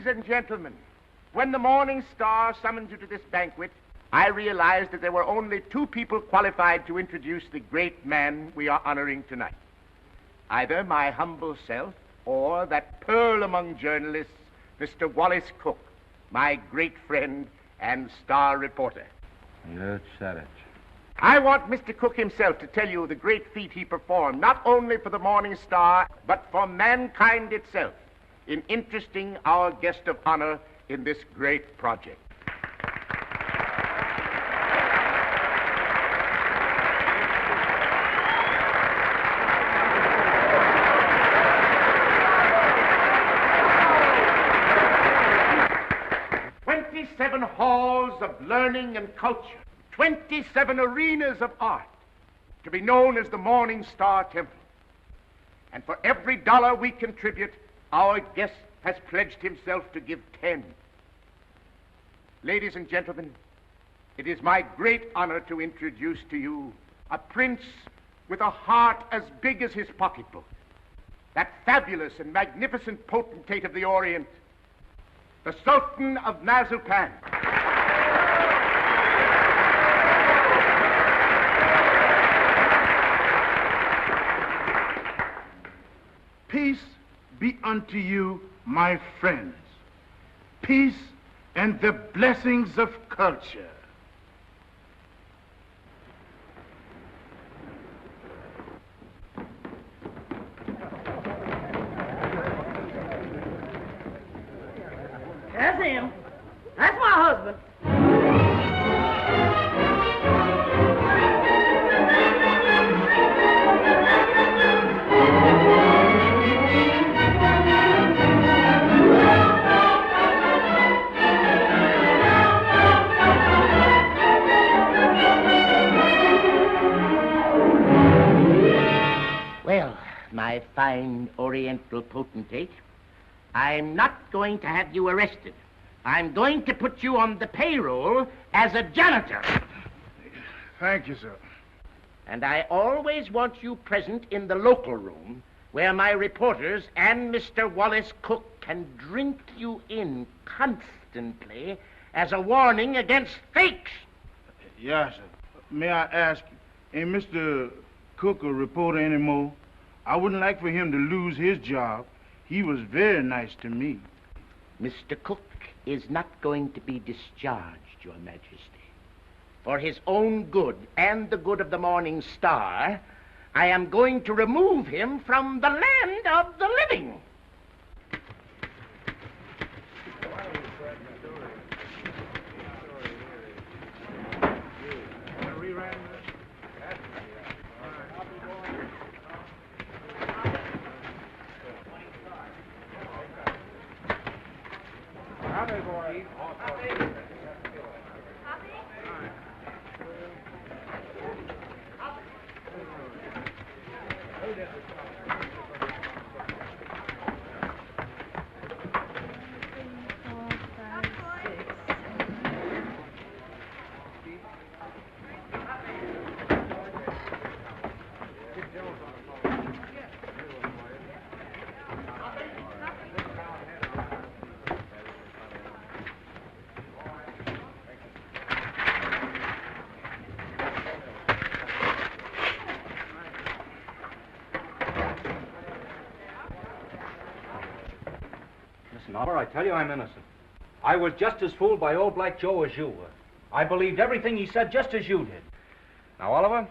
Ladies and gentlemen, when the Morning Star summoned you to this banquet, I realized that there were only two people qualified to introduce the great man we are honoring tonight. Either my humble self or that pearl among journalists, Mr. Wallace Cook, my great friend and star reporter. You said it. I want Mr. Cook himself to tell you the great feat he performed, not only for the Morning Star, but for mankind itself, in interesting our guest of honor in this great project. "27 halls of learning and culture, 27 arenas of art, to be known as the Morning Star Temple. And for every dollar we contribute, our guest has pledged himself to give 10. Ladies and gentlemen, it is my great honor to introduce to you a prince with a heart as big as his pocketbook, that fabulous and magnificent potentate of the Orient, the Sultan of Nazupan." Peace be unto you, my friends. Peace and the blessings of culture. That's him. That's my husband. Well, my fine Oriental potentate, I'm not going to have you arrested. I'm going to put you on the payroll as a janitor. Thank you, sir. And I always want you present in the local room where my reporters and Mr. Wallace Cook can drink you in constantly as a warning against fakes. Yes, sir. May I ask, ain't Mr. Cook a reporter anymore? I wouldn't like for him to lose his job. He was very nice to me. Mr. Cook is not going to be discharged, Your Majesty. For his own good and the good of the Morning Star, I am going to remove him from the land of the living. Listen, Oliver, I tell you I'm innocent. I was just as fooled by old Black Joe as you were. I believed everything he said just as you did. Now, Oliver,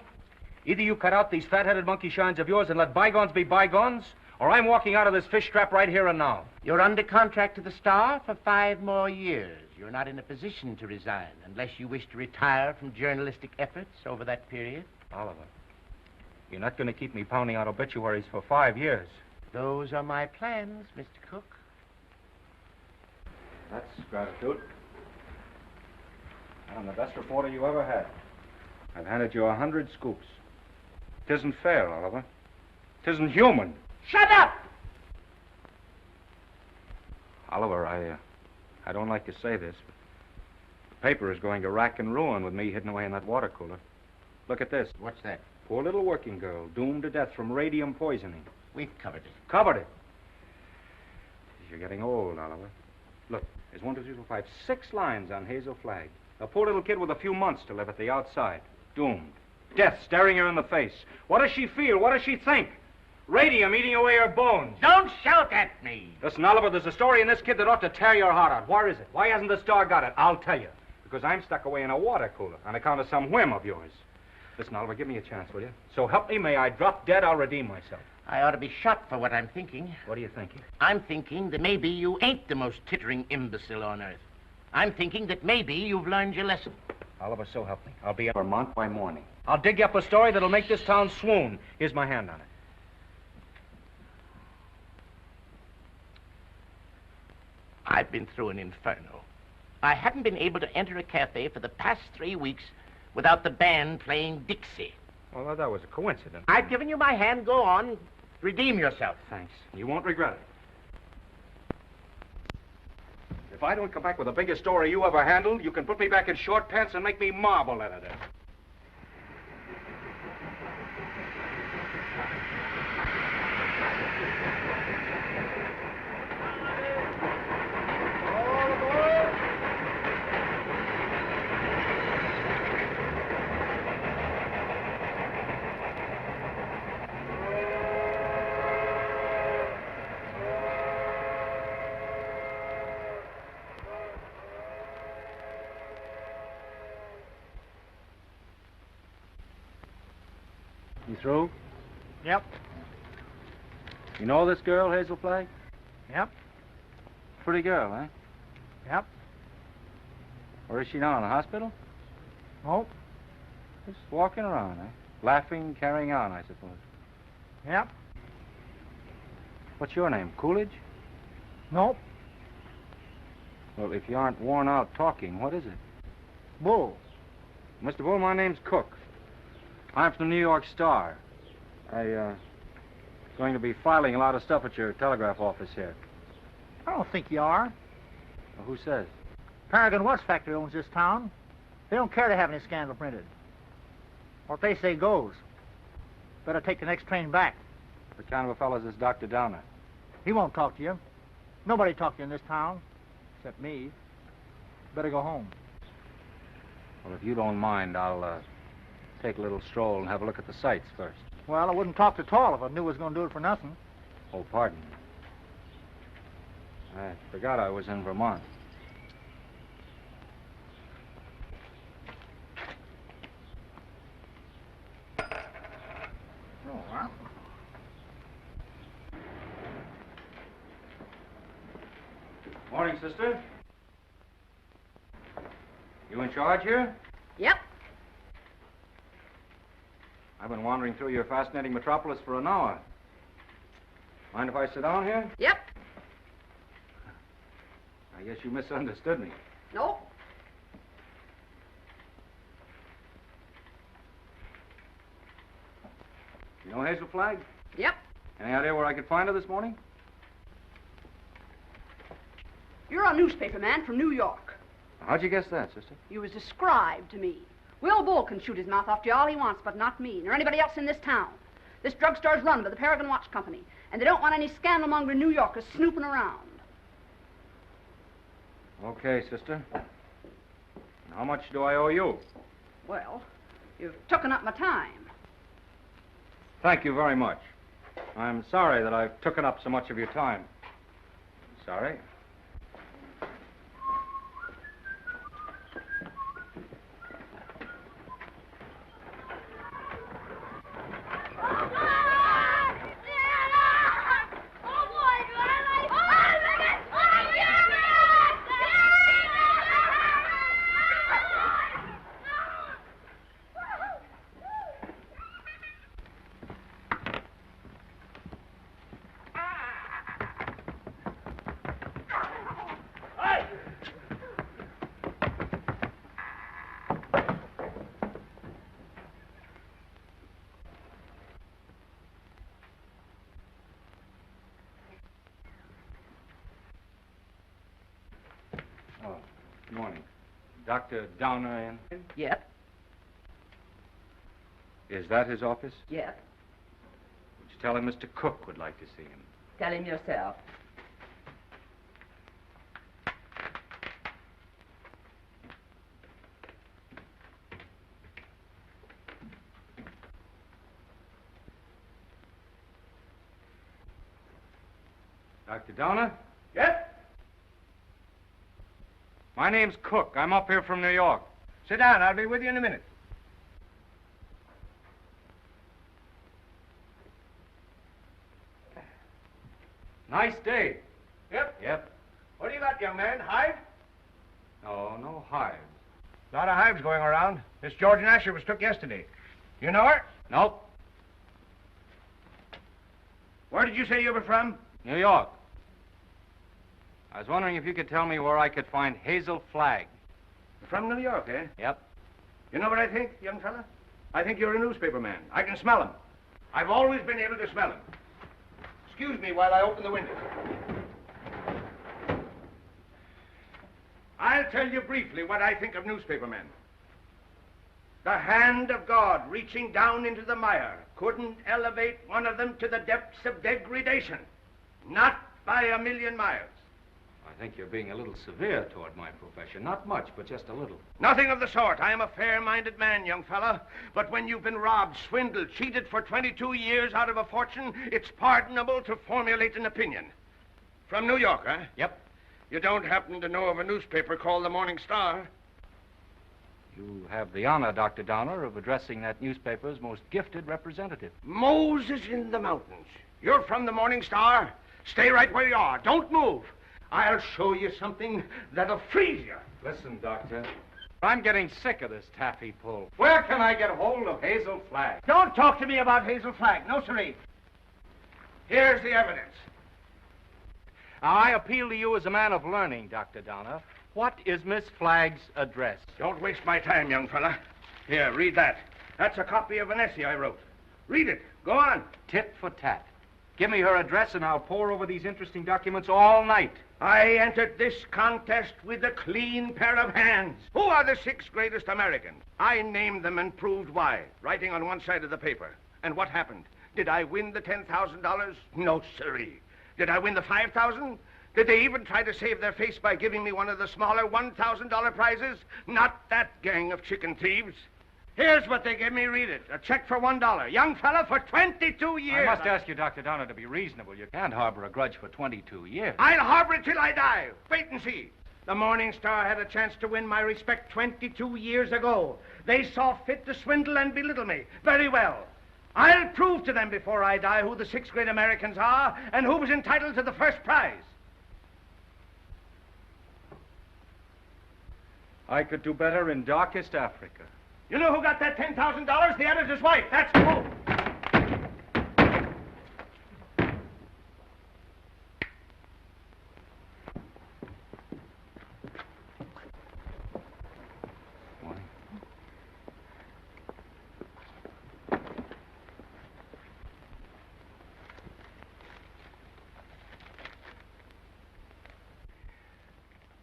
either you cut out these fat-headed monkey shines of yours and let bygones be bygones, or I'm walking out of this fish trap right here and now. You're under contract to the Star for 5 more years. You're not in a position to resign unless you wish to retire from journalistic efforts over that period. Oliver, you're not going to keep me pounding out obituaries for 5 years. Those are my plans, Mr. Cook. That's gratitude. I'm the best reporter you ever had. I've handed you 100 scoops. It isn't fair, Oliver. It isn't human. Shut up! Oliver, I don't like to say this, but the paper is going to rack and ruin with me hidden away in that water cooler. Look at this. What's that? Poor little working girl, doomed to death from radium poisoning. We've covered it. Covered it. You're getting old, Oliver. Look, there's 1, 2, 3, 4, 5, 6 lines on Hazel Flagg. A poor little kid with a few months to live at the outside. Doomed. Death staring her in the face. What does she feel? What does she think? Radium eating away her bones. Don't shout at me. Listen, Oliver, there's a story in this kid that ought to tear your heart out. Where is it? Why hasn't the Star got it? I'll tell you. Because I'm stuck away in a water cooler on account of some whim of yours. Listen, Oliver, give me a chance, will you? So help me, may I drop dead, I'll redeem myself. I ought to be shot for what I'm thinking. What are you thinking? I'm thinking that maybe you ain't the most tittering imbecile on earth. I'm thinking that maybe you've learned your lesson. Oliver, so help me. I'll be in Vermont by morning. I'll dig you up a story that'll make this town swoon. Here's my hand on it. I've been through an inferno. I haven't been able to enter a cafe for the past 3 weeks without the band playing Dixie. Well, that was a coincidence. I've given you my hand. Go on. Redeem yourself. Thanks. You won't regret it. If I don't come back with the biggest story you ever handled, you can put me back in short pants and make me marble editor. You through? Yep. You know this girl, Hazel Flagg? Yep. Pretty girl, eh? Yep. Where is she now, in the hospital? Nope. Just walking around, eh? Laughing, carrying on, I suppose. Yep. What's your name, Coolidge? Nope. Well, if you aren't worn out talking, what is it? Bull. Mr. Bull, my name's Cook. I'm from the New York Star. Going to be filing a lot of stuff at your telegraph office here. I don't think you are. Well, who says? Paragon Watch Factory owns this town. They don't care to have any scandal printed. What they say goes. Better take the next train back. What kind of a fellow is this Dr. Downer? He won't talk to you. Nobody talked to you in this town, except me. Better go home. Well, if you don't mind, I'll take a little stroll and have a look at the sights first. Well, I wouldn't talk at all if I knew I was going to do it for nothing. Oh, pardon me. I forgot I was in Vermont. Oh, well. Morning, sister. You in charge here? Yep. I've been wandering through your fascinating metropolis for an hour. Mind if I sit down here? Yep. I guess you misunderstood me. Nope. You know Hazel Flagg? Yep. Any idea where I could find her this morning? You're a newspaper man from New York. How'd you guess that, sister? You was described to me. Will Bull can shoot his mouth off to you all he wants, but not me, nor anybody else in this town. This drugstore's run by the Paragon Watch Company, and they don't want any scandal-mongering New Yorkers snooping around. Okay, sister. How much do I owe you? Well, you've taken up my time. Thank you very much. I'm sorry that I've taken up so much of your time. Sorry. Oh, good morning. Dr. Downer in? Yep. Is that his office? Yep. Would you tell him Mr. Cook would like to see him? Tell him yourself. Dr. Donner? Yes? My name's Cook. I'm up here from New York. Sit down. I'll be with you in a minute. Nice day. Yep. Yep. What do you got, young man? Hive? No hives. A lot of hives going around. Miss George Asher was took yesterday. You know her? Nope. Where did you say you were from? New York. I was wondering if you could tell me where I could find Hazel Flagg. From New York, eh? Yep. You know what I think, young fella? I think you're a newspaper man. I can smell 'em. I've always been able to smell 'em. Excuse me while I open the window. I'll tell you briefly what I think of newspaper men. The hand of God reaching down into the mire couldn't elevate one of them to the depths of degradation. Not by a million miles. I think you're being a little severe toward my profession. Not much, but just a little. Nothing of the sort. I am a fair-minded man, young fella. But when you've been robbed, swindled, cheated for 22 years out of a fortune, it's pardonable to formulate an opinion. From New York, huh? Yep. You don't happen to know of a newspaper called the Morning Star? You have the honor, Dr. Donner, of addressing that newspaper's most gifted representative. Moses in the mountains. You're from the Morning Star? Stay right where you are. Don't move. I'll show you something that'll freeze you. Listen, Doctor. I'm getting sick of this taffy pull. Where can I get hold of Hazel Flagg? Don't talk to me about Hazel Flagg. No, sirree. Here's the evidence. Now, I appeal to you as a man of learning, Dr. Donner. What is Miss Flagg's address? Don't waste my time, young fella. Here, read that. That's a copy of an essay I wrote. Read it. Go on. Tit for tat. Give me her address and I'll pore over these interesting documents all night. I entered this contest with a clean pair of hands. Who are the 6 greatest Americans? I named them and proved why, writing on one side of the paper. And what happened? Did I win the $10,000? No, sirree. Did I win the $5,000? Did they even try to save their face by giving me one of the smaller $1,000 prizes? Not that gang of chicken thieves. Here's what they gave me. Read it. A check for $1. Young fella, for 22 years. I must ask you, Dr. Donner, to be reasonable. You can't harbor a grudge for 22 years. I'll harbor it till I die. Wait and see. The Morning Star had a chance to win my respect 22 years ago. They saw fit to swindle and belittle me. Very well. I'll prove to them before I die who the 6 great Americans are and who was entitled to the first prize. I could do better in darkest Africa. You know who got that $10,000? The editor's wife. That's who. Morning.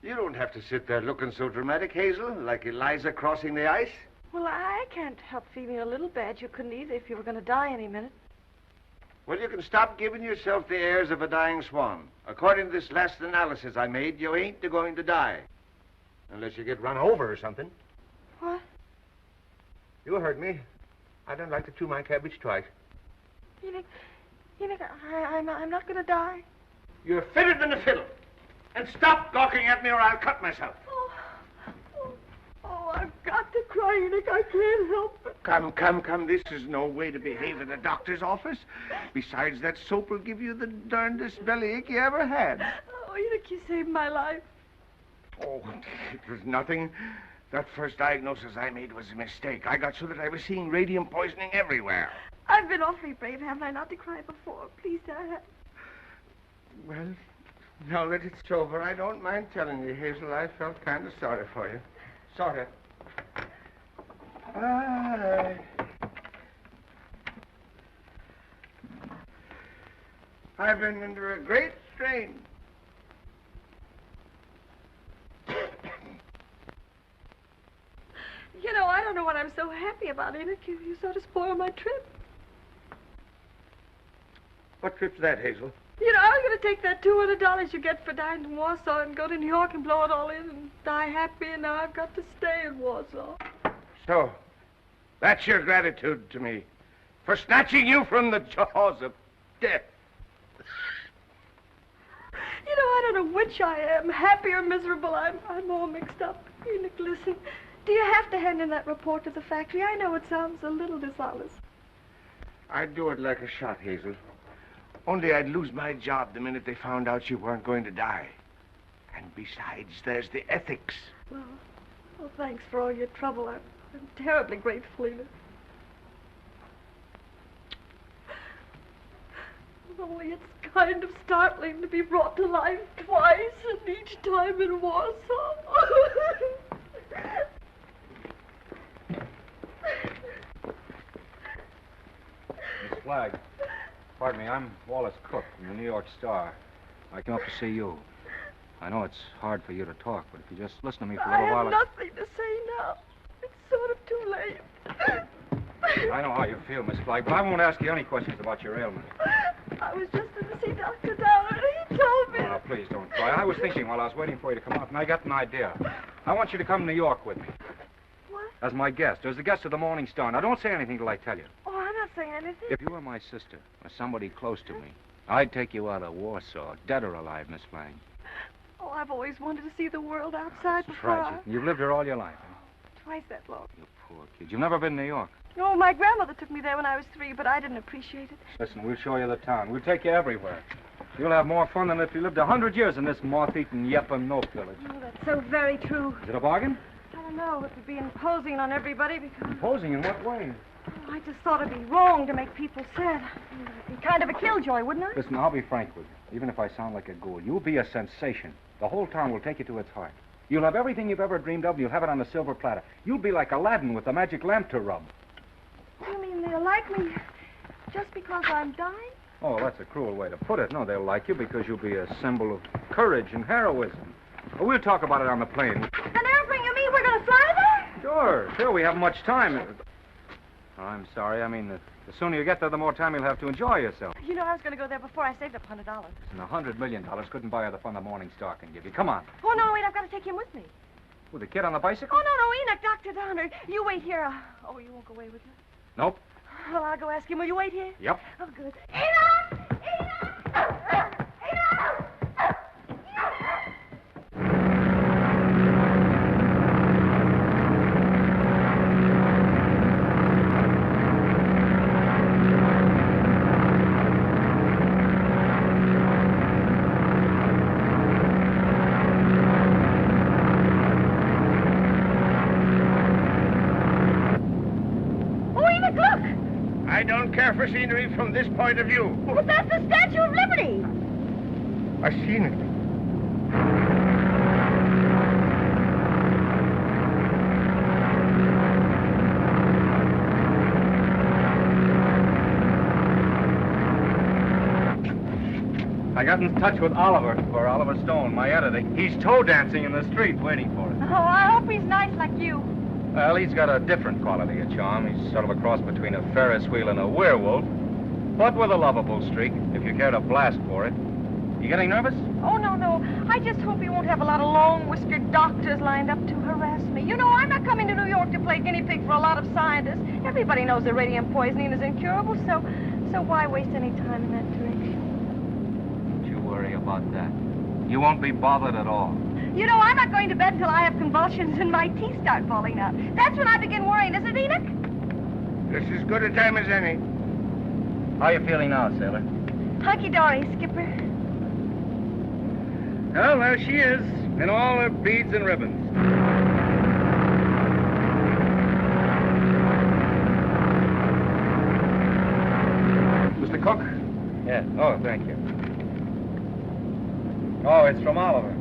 You don't have to sit there looking so dramatic, Hazel, like Eliza crossing the ice. Well, I can't help feeling a little bad. You couldn't either if you were going to die any minute. Well, you can stop giving yourself the airs of a dying swan. According to this last analysis I made, you ain't going to die. Unless you get run over or something. What? You heard me. I don't like to chew my cabbage twice. Enoch, I'm not going to die. You're fitter than a fiddle. And stop gawking at me or I'll cut myself. Oh, I've got to cry, Enoch. I can't help it. Come. This is no way to behave at a doctor's office. Besides, that soap will give you the darndest bellyache you ever had. Oh, Enoch, you saved my life. Oh, it was nothing. That first diagnosis I made was a mistake. I got so that I was seeing radium poisoning everywhere. I've been awfully brave, haven't I, not to cry before? Please, Dad. Well, now that it's over, I don't mind telling you, Hazel, I felt kind of sorry for you. Sort of. I've been under a great strain. You know, I don't know what I'm so happy about, Enoch. You sort of spoiled my trip. What trip's that, Hazel? You know, I was going to take that $200 you get for dying in Warsaw and go to New York and blow it all in and die happy, and now I've got to stay in Warsaw. So, that's your gratitude to me for snatching you from the jaws of death. I don't know which I am, happy or miserable. I'm all mixed up. Enoch, listen. Do you have to hand in that report to the factory? I know it sounds a little dishonest. I'd do it like a shot, Hazel. Only I'd lose my job the minute they found out you weren't going to die. And besides, there's the ethics. Well, thanks for all your trouble. I'm terribly grateful, Enoch. Only it's kind of startling to be brought to life twice, and each time in Warsaw. Miss Flagg, pardon me, I'm Wallace Cook from the New York Star. I came up to see you. I know it's hard for you to talk, but if you just listen to me for a I little while... have nothing to say now. It's sort of too late. I know how you feel, Miss Flagg, but I won't ask you any questions about your ailment. I was just going to see Dr. Downer, and he told me... Oh, now, please don't cry. I was thinking while I was waiting for you to come out, and I got an idea. I want you to come to New York with me. What? As my guest, as the guest of the Morning Star. Now, don't say anything till I tell you. Oh, I'm not saying anything. If you were my sister, or somebody close to me, I'd take you out of Warsaw, dead or alive, Miss Flagg. Oh, I've always wanted to see the world outside It's before. tragic. You've lived here all your life. Huh? Twice that long. You poor kid. You've never been to New York. No, my grandmother took me there when I was 3, but I didn't appreciate it. Listen, we'll show you the town. We'll take you everywhere. You'll have more fun than if you lived 100 years in this moth-eaten Yep-and-Nope village. Oh, that's so very true. Is it a bargain? I don't know. It would be imposing on everybody because... Imposing in what way? Oh, I just thought it'd be wrong to make people sad. It'd be kind of a killjoy, wouldn't I? Listen, I'll be frank with you. Even if I sound like a ghoul, you'll be a sensation. The whole town will take you to its heart. You'll have everything you've ever dreamed of, and you'll have it on a silver platter. You'll be like Aladdin with the magic lamp to rub. You mean they'll like me just because I'm dying? Oh, that's a cruel way to put it. No, they'll like you because you'll be a symbol of courage and heroism. We'll talk about it on the plane. An airplane, you mean we're going to fly there? Sure, we haven't much time. Oh, I'm sorry. I mean, the sooner you get there, the more time you'll have to enjoy yourself. You know, I was going to go there before I saved up $100. And $100 million couldn't buy you the fun the Morning Star can give you. Come on. Oh, no, wait, I've got to take him with me. With the kid on the bicycle? Oh, no, Enoch, Dr. Downer. You wait here. Oh, you won't go away with you? Nope. Well, I'll go ask him. Will you wait here? Yep. Oh, good. Enoch! Enoch! Enoch! I don't care for scenery from this point of view. But that's the Statue of Liberty. I've seen it. I got in touch with Oliver Stone, my editor. He's toe dancing in the street waiting for us. Oh, I hope he's nice like you. Well, he's got a different quality of charm. He's sort of a cross between a Ferris wheel and a werewolf, but with a lovable streak, if you care to blast for it. You getting nervous? Oh, no. I just hope he won't have a lot of long-whiskered doctors lined up to harass me. You know, I'm not coming to New York to play guinea pig for a lot of scientists. Everybody knows that radium poisoning is incurable, so why waste any time in that direction? Don't you worry about that. You won't be bothered at all. You know, I'm not going to bed until I have convulsions and my teeth start falling out. That's when I begin worrying, isn't it, Enoch? This is as good a time as any. How are you feeling now, sailor? Hunky-dory, Skipper. Well, there she is, in all her beads and ribbons. Mr. Cook? Yeah. Oh, thank you. Oh, it's from Oliver.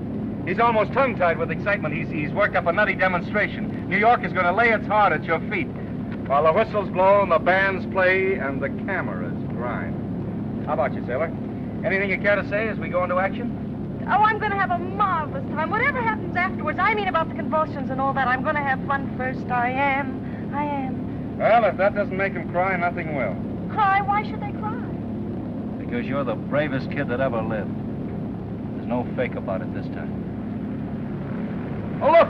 He's almost tongue-tied with excitement. He's worked up a nutty demonstration. New York is going to lay its heart at your feet while the whistles blow and the bands play and the cameras grind. How about you, sailor? Anything you care to say as we go into action? Oh, I'm going to have a marvelous time. Whatever happens afterwards, I mean about the convulsions and all that, I'm going to have fun first. I am. Well, if that doesn't make him cry, nothing will. Cry? Why should they cry? Because you're the bravest kid that ever lived. There's no fake about it this time. Oh, look!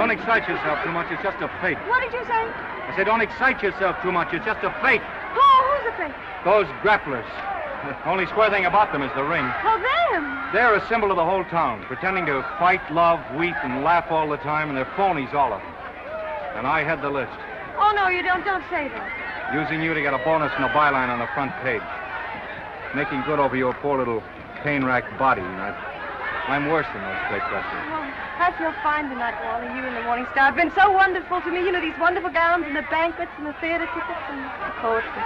don't excite yourself too much. It's just a fate. What did you say? I said, don't excite yourself too much. It's just a fate. Who's the fake? Those grapplers. The only square thing about them is the ring. Oh, them. They're a symbol of the whole town, pretending to fight, love, weep, and laugh all the time, and they're phonies, all of them. And I head the list, Oh, no, you don't. Don't say that. using you to get a bonus and a byline on the front page. Making good over your poor little pain-racked body. I'm worse than those fake wrestlers. Oh, I feel fine tonight, Wally. You and the Morning Star have been so wonderful to me. You know, these wonderful gowns and the banquets and the theater tickets and the poetry.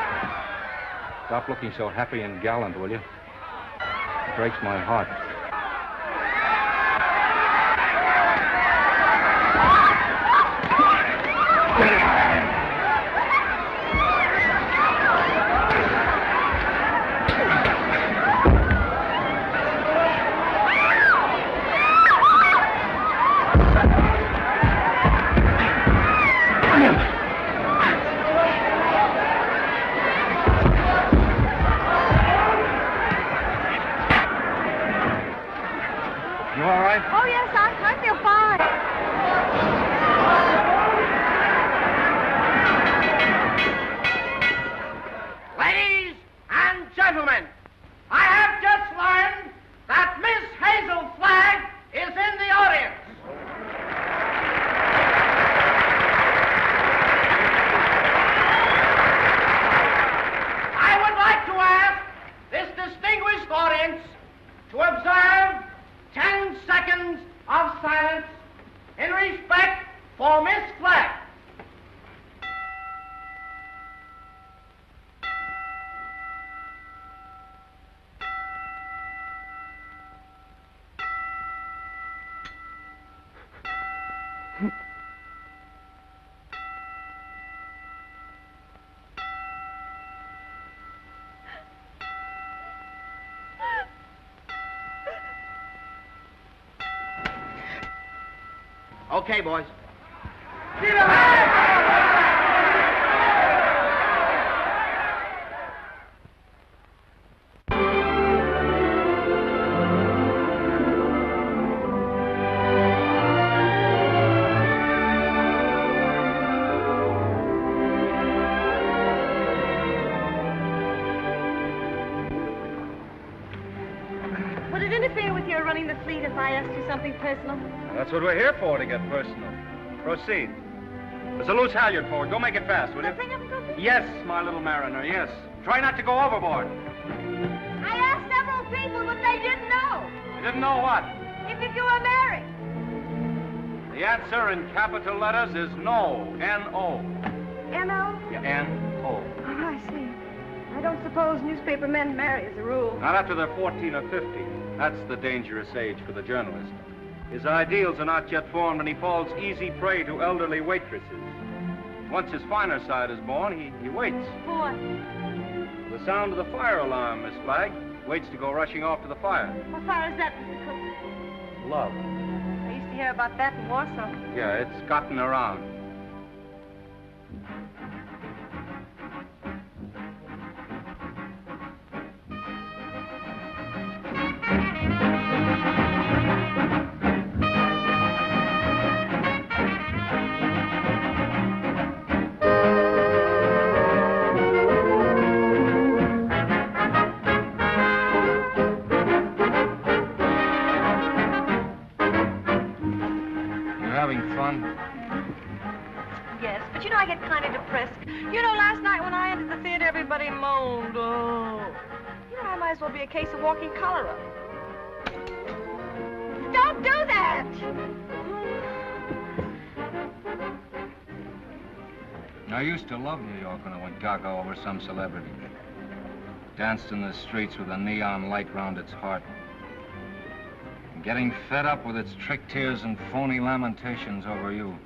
Stop looking so happy and gallant, will you? It breaks my heart. You all right? Oh, yes, I feel fine. Ladies and gentlemen, I have just learned that Miss Hazel Flagg is in the audience. I would like to ask this distinguished audience to observe 10 seconds of silence in respect for Miss Flagg. Okay, boys. Would it interfere with your running the fleet if I asked you something personal? That's what we're here for, to get personal. Proceed. There's a loose halyard forward. Go make it fast, will you? Nothing of good. Yes, my little mariner, yes. Try not to go overboard. I asked several people, but they didn't know. You didn't know what? If you were married. The answer in capital letters is no. N-O. N.O.? Yeah, N-O. Oh, I see. I don't suppose newspaper men marry as a rule. Not after they're 14 or 15. That's the dangerous age for the journalist. His ideals are not yet formed, and he falls easy prey to elderly waitresses. Once his finer side is born, he waits. For what? The sound of the fire alarm, Miss Flagg. Waits to go rushing off to the fire. What fire is that, Mr. Cook? Love. I used to hear about that in Warsaw. Yeah, it's gotten around. Yes, but you know I get kind of depressed. You know, last night when I entered the theater, everybody moaned. Oh. You know, I might as well be a case of walking cholera. Don't do that! I used to love New York when I went gaga over some celebrity. Danced in the streets with a neon light round its heart. And getting fed up with its trick tears and phony lamentations over you.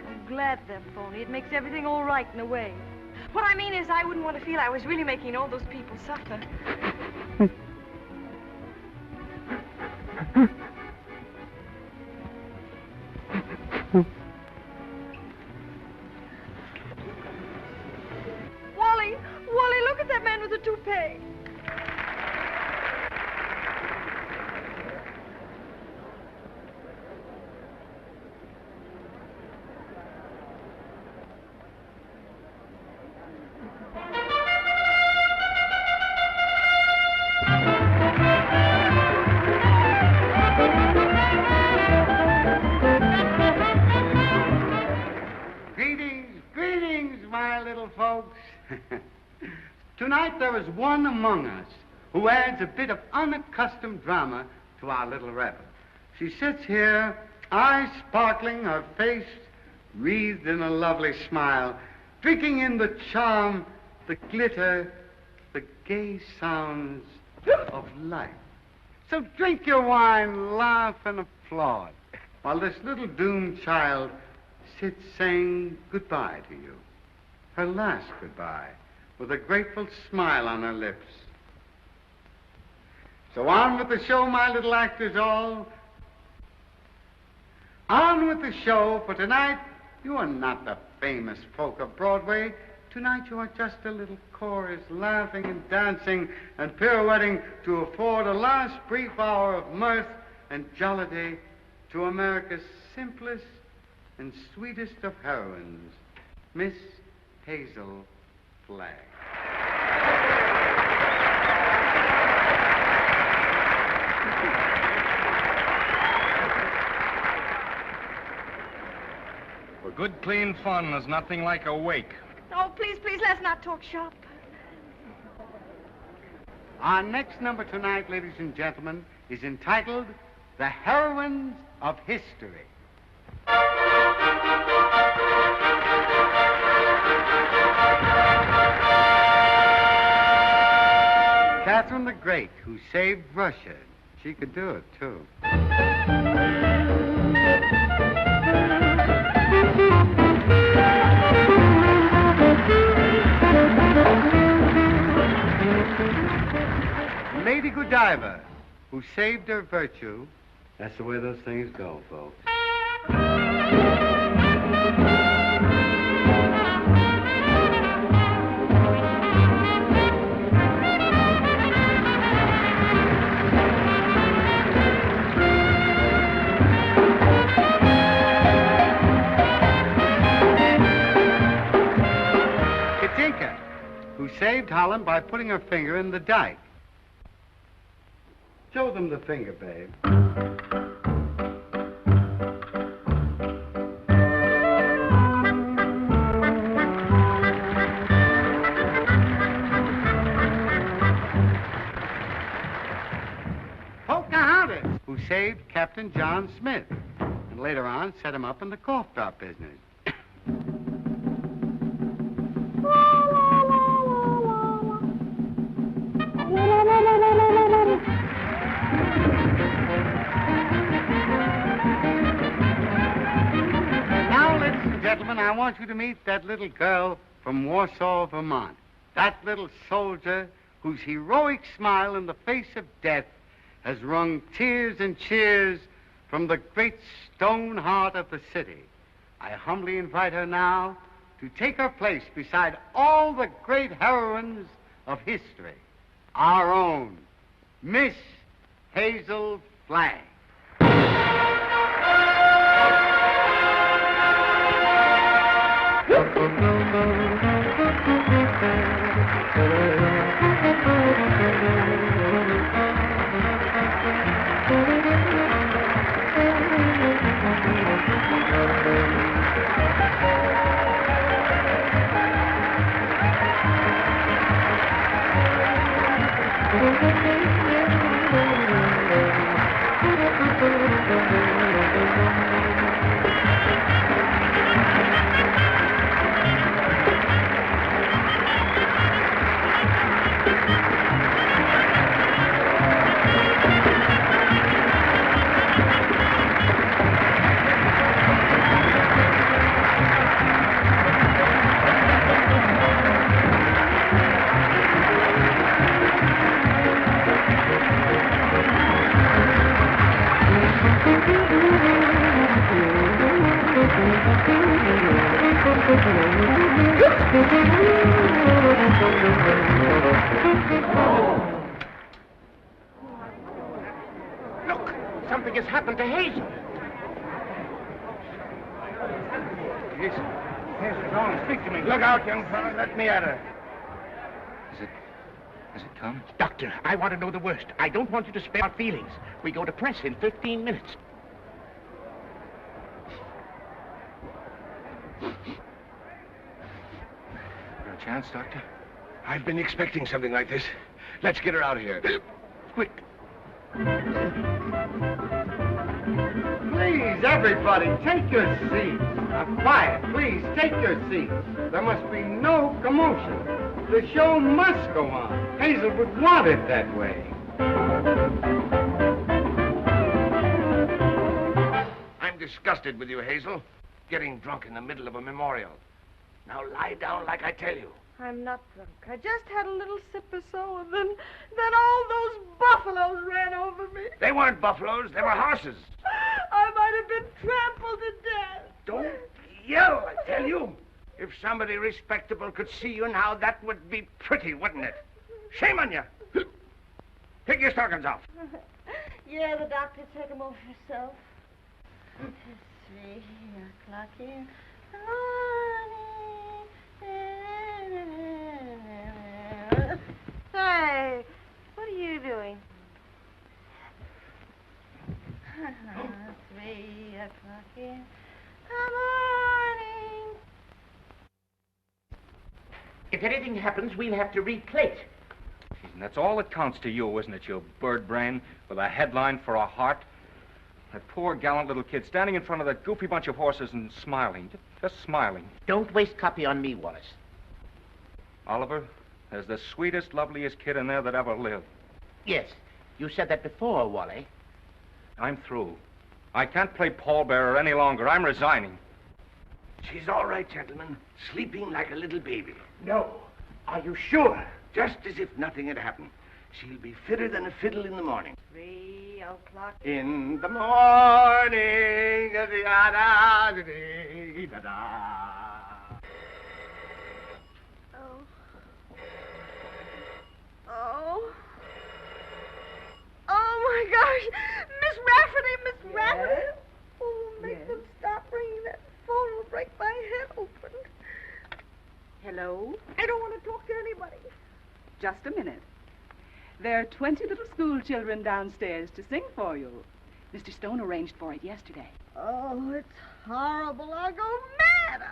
I'm glad they're phony. It makes everything all right in a way. What I mean is I wouldn't want to feel I was really making all those people suffer. Wally, look at that man with the toupee. Tonight there is one among us who adds a bit of unaccustomed drama to our little revel. She sits here, eyes sparkling, her face wreathed in a lovely smile, drinking in the charm, the glitter, the gay sounds of life. So drink your wine, laugh, and applaud, while this little doomed child sits saying goodbye to you, her last goodbye, with a grateful smile on her lips. So on with the show, my little actors all. On with the show, for tonight you are not the famous folk of Broadway. Tonight you are just a little chorus, laughing and dancing and pirouetting to afford a last brief hour of mirth and jollity to America's simplest and sweetest of heroines, Miss Hazel Flagg. For good, clean fun, there's nothing like a wake. Oh, please, please, let's not talk shop. Our next number tonight, ladies and gentlemen, is entitled The Heroines of History. Catherine the Great, who saved Russia. She could do it, too. Lady Godiva, who saved her virtue. That's the way those things go, folks. Katinka, who saved Holland by putting her finger in the dike. Show them the finger, babe. Pocahontas, who saved Captain John Smith, and later on set him up in the cough drop business. I want you to meet that little girl from Warsaw, Vermont. That little soldier whose heroic smile in the face of death has wrung tears and cheers from the great stone heart of the city. I humbly invite her now to take her place beside all the great heroines of history. Our own Miss Hazel Flagg. Look, something has happened to Hazel. Hazel, John, speak to me. Look out, young fella. Let me at her. Has it come? Doctor, I want to know the worst. I don't want you to spare our feelings. We go to press in 15 minutes. You're a chance, Doctor? I've been expecting something like this. Let's get her out of here. Quick. Please, everybody, take your seats. Quiet, please, take your seats. There must be no commotion. The show must go on. Hazel would want it that way. I'm disgusted with you, Hazel. Getting drunk in the middle of a memorial. Now lie down like I tell you. I'm not drunk. I just had a little sip or so, and then all those buffaloes ran over me. They weren't buffaloes, they were horses. I might have been trampled to death. Don't yell, I tell you. If somebody respectable could see you now, that would be pretty, wouldn't it? Shame on you. Take your stockings off. Yeah, the doctor took them off herself. It's 3 o'clock in the morning. Hey, what are you doing? 3 o'clock in the morning. If anything happens, we'll have to replate. And that's all that counts to you, isn't it, you bird brain with a headline for a heart? That poor, gallant little kid standing in front of that goofy bunch of horses and smiling, just smiling. Don't waste copy on me, Wallace. Oliver, there's the sweetest, loveliest kid in there that ever lived. Yes, you said that before, Wally. I'm through. I can't play pallbearer any longer. I'm resigning. She's all right, gentlemen. Sleeping like a little baby. No. Are you sure? Just as if nothing had happened. She'll be fitter than a fiddle in the morning. 3 o'clock. In the morning. Oh, my gosh. Miss Rafferty. Oh, make them stop ringing that phone. Will break my head open. Hello? I don't want to talk to anybody. Just a minute. There are 20 little school children downstairs to sing for you. Mr. Stone arranged for it yesterday. Oh, it's horrible. I'll go mad.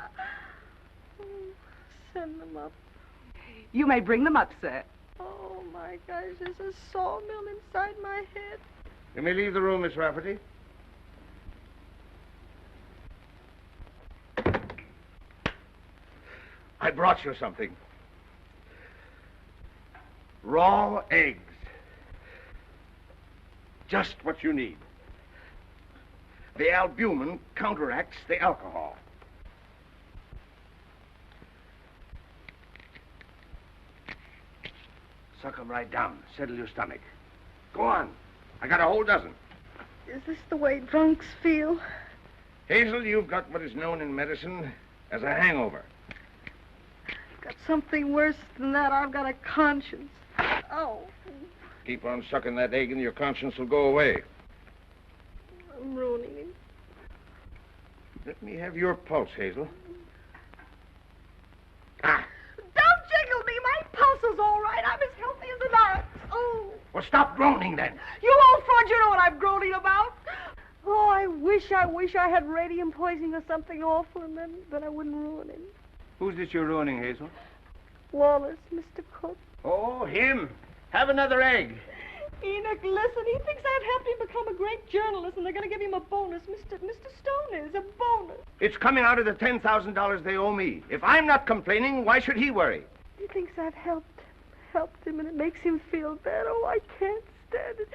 Oh, send them up. You may bring them up, sir. Oh, my gosh, there's a sawmill inside my head. You may leave the room, Miss Rafferty. I brought you something. Raw eggs. Just what you need. The albumin counteracts the alcohol. Suck them right down. Settle your stomach. Go on. I got a whole dozen. Is this the way drunks feel? Hazel, you've got what is known in medicine as a hangover. I've got something worse than that. I've got a conscience. Oh, Keep on sucking that egg and your conscience will go away. I'm ruining him. Let me have your pulse, Hazel. Don't jiggle me. My pulse is all right. I'm as healthy as an ox. Oh. Well, stop groaning then. You old fraud, you know what I'm groaning about. Oh, I wish I had radium poisoning or something awful, and then I wouldn't ruin him. Who's this you're ruining, Hazel? Wallace, Mr. Cook. Oh, him. Have another egg. Enoch, listen, he thinks I've helped him become a great journalist, and they're going to give him a bonus. Mr. Stone is a bonus. It's coming out of the $10,000 they owe me. If I'm not complaining, why should he worry? He thinks I've helped him, and it makes him feel bad. Oh, I can't stand it.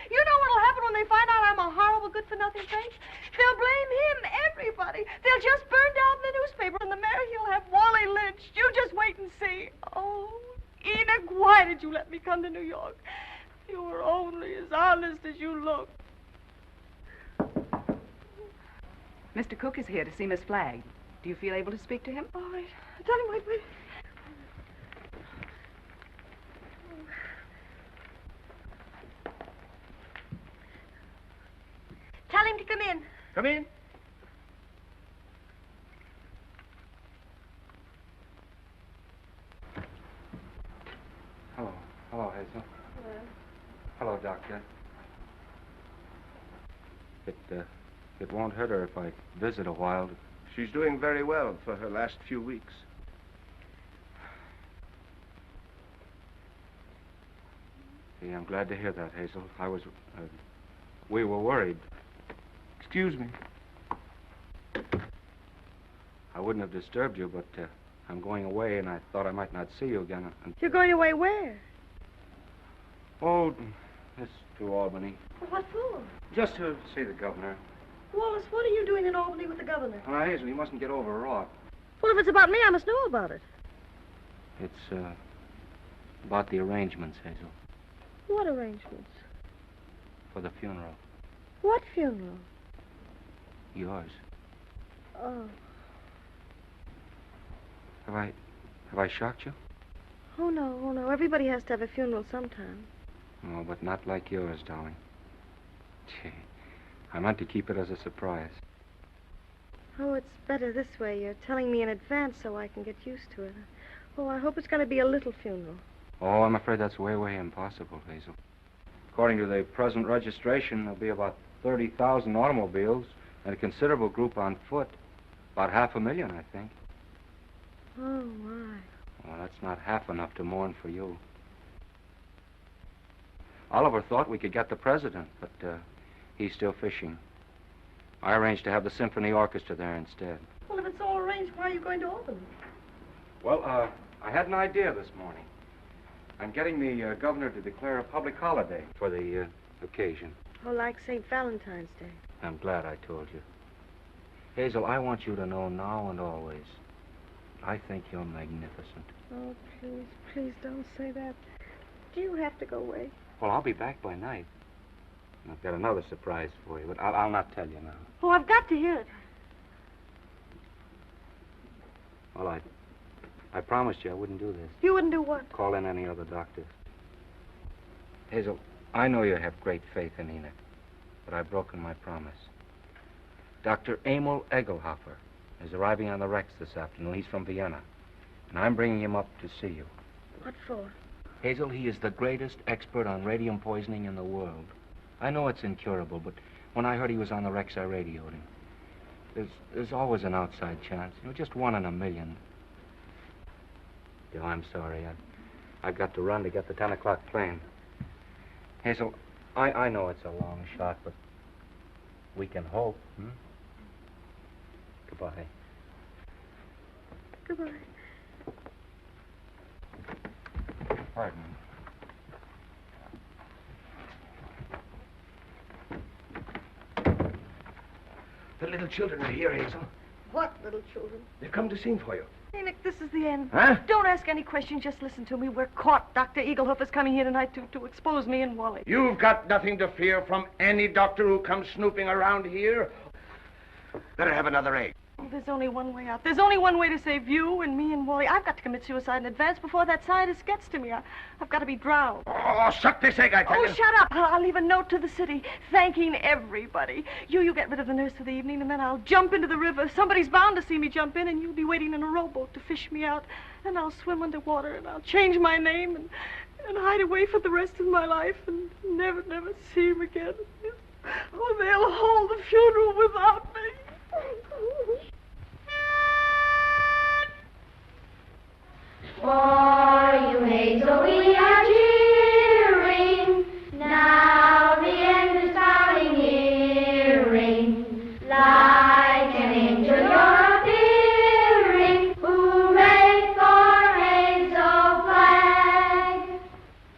You know what'll happen when they find out I'm a horrible, good-for-nothing face? They'll blame him, everybody. They'll just burn down the newspaper, and the mayor, he'll have Wally lynched. You just wait and see. Oh, Enoch, why did you let me come to New York? You were only as honest as you look. Mr. Cook is here to see Miss Flagg. Do you feel able to speak to him? All right. Tell him, wait. Tell him to come in. Come in. Hello, Hazel. Hello, Doctor. It won't hurt her if I visit a while. She's doing very well for her last few weeks. See, I'm glad to hear that, Hazel. We were worried. Excuse me. I wouldn't have disturbed you, but I'm going away, and I thought I might not see you again. You're going away where? Oh, it's to Albany. What for? Just to see the governor. Wallace, what are you doing in Albany with the governor? Hazel, you mustn't get overwrought. Well, if it's about me, I must know about it. It's about the arrangements, Hazel, What arrangements? for the funeral. What funeral? Yours. Oh. Have I shocked you? Oh, no. Everybody has to have a funeral sometime. Oh, but not like yours, darling. Gee, I meant to keep it as a surprise. Oh, it's better this way. You're telling me in advance so I can get used to it. Oh, I hope it's going to be a little funeral. Oh, I'm afraid that's way, way impossible, Hazel. According to the present registration, there'll be about 30,000 automobiles and a considerable group on foot. About 500,000, I think. Oh, my. Well, that's not half enough to mourn for you. Oliver thought we could get the president, but he's still fishing. I arranged to have the symphony orchestra there instead. Well, if it's all arranged, why are you going to Albany? Well, I had an idea this morning. I'm getting the governor to declare a public holiday for the occasion. Oh, like St. Valentine's Day. I'm glad I told you. Hazel, I want you to know now and always, I think you're magnificent. Oh, please don't say that. Do you have to go away? Well, I'll be back by night. And I've got another surprise for you, but I'll not tell you now. Oh, I've got to hear it. Well, I promised you I wouldn't do this. You wouldn't do what? Call in any other doctors. Hazel, I know you have great faith in Enoch, but I've broken my promise. Dr. Emil Egelhofer is arriving on the Rex this afternoon. He's from Vienna, and I'm bringing him up to see you. What for? Hazel, he is the greatest expert on radium poisoning in the world. I know it's incurable, but when I heard he was on the Rex, I radioed him. There's always an outside chance. Just 1 in a million. I'm sorry. I've got to run to get the 10 o'clock plane. Hazel, I know it's a long shot, but we can hope. Goodbye. Goodbye. Pardon. The little children are here, Hazel. What, little children? They've come to sing for you. Enoch, this is the end. Huh? Don't ask any questions. Just listen to me. We're caught. Dr. Egelhoff is coming here tonight to expose me and Wally. You've got nothing to fear from any doctor who comes snooping around here. Better have another egg. Oh, there's only one way out. There's only one way to save you and me and Wally. I've got to commit suicide in advance before that scientist gets to me. I've got to be drowned. Oh, suck this egg, I tell you. Oh, shut up. I'll leave a note to the city thanking everybody. You get rid of the nurse for the evening, and then I'll jump into the river. Somebody's bound to see me jump in, and you'll be waiting in a rowboat to fish me out. And I'll swim underwater, and I'll change my name and hide away for the rest of my life and never see him again. Oh, they'll hold the funeral without me. For you, Hazel, we are cheering. Now the end is sounding hearing. Like an angel you're appearing. Hooray for Hazel Flag.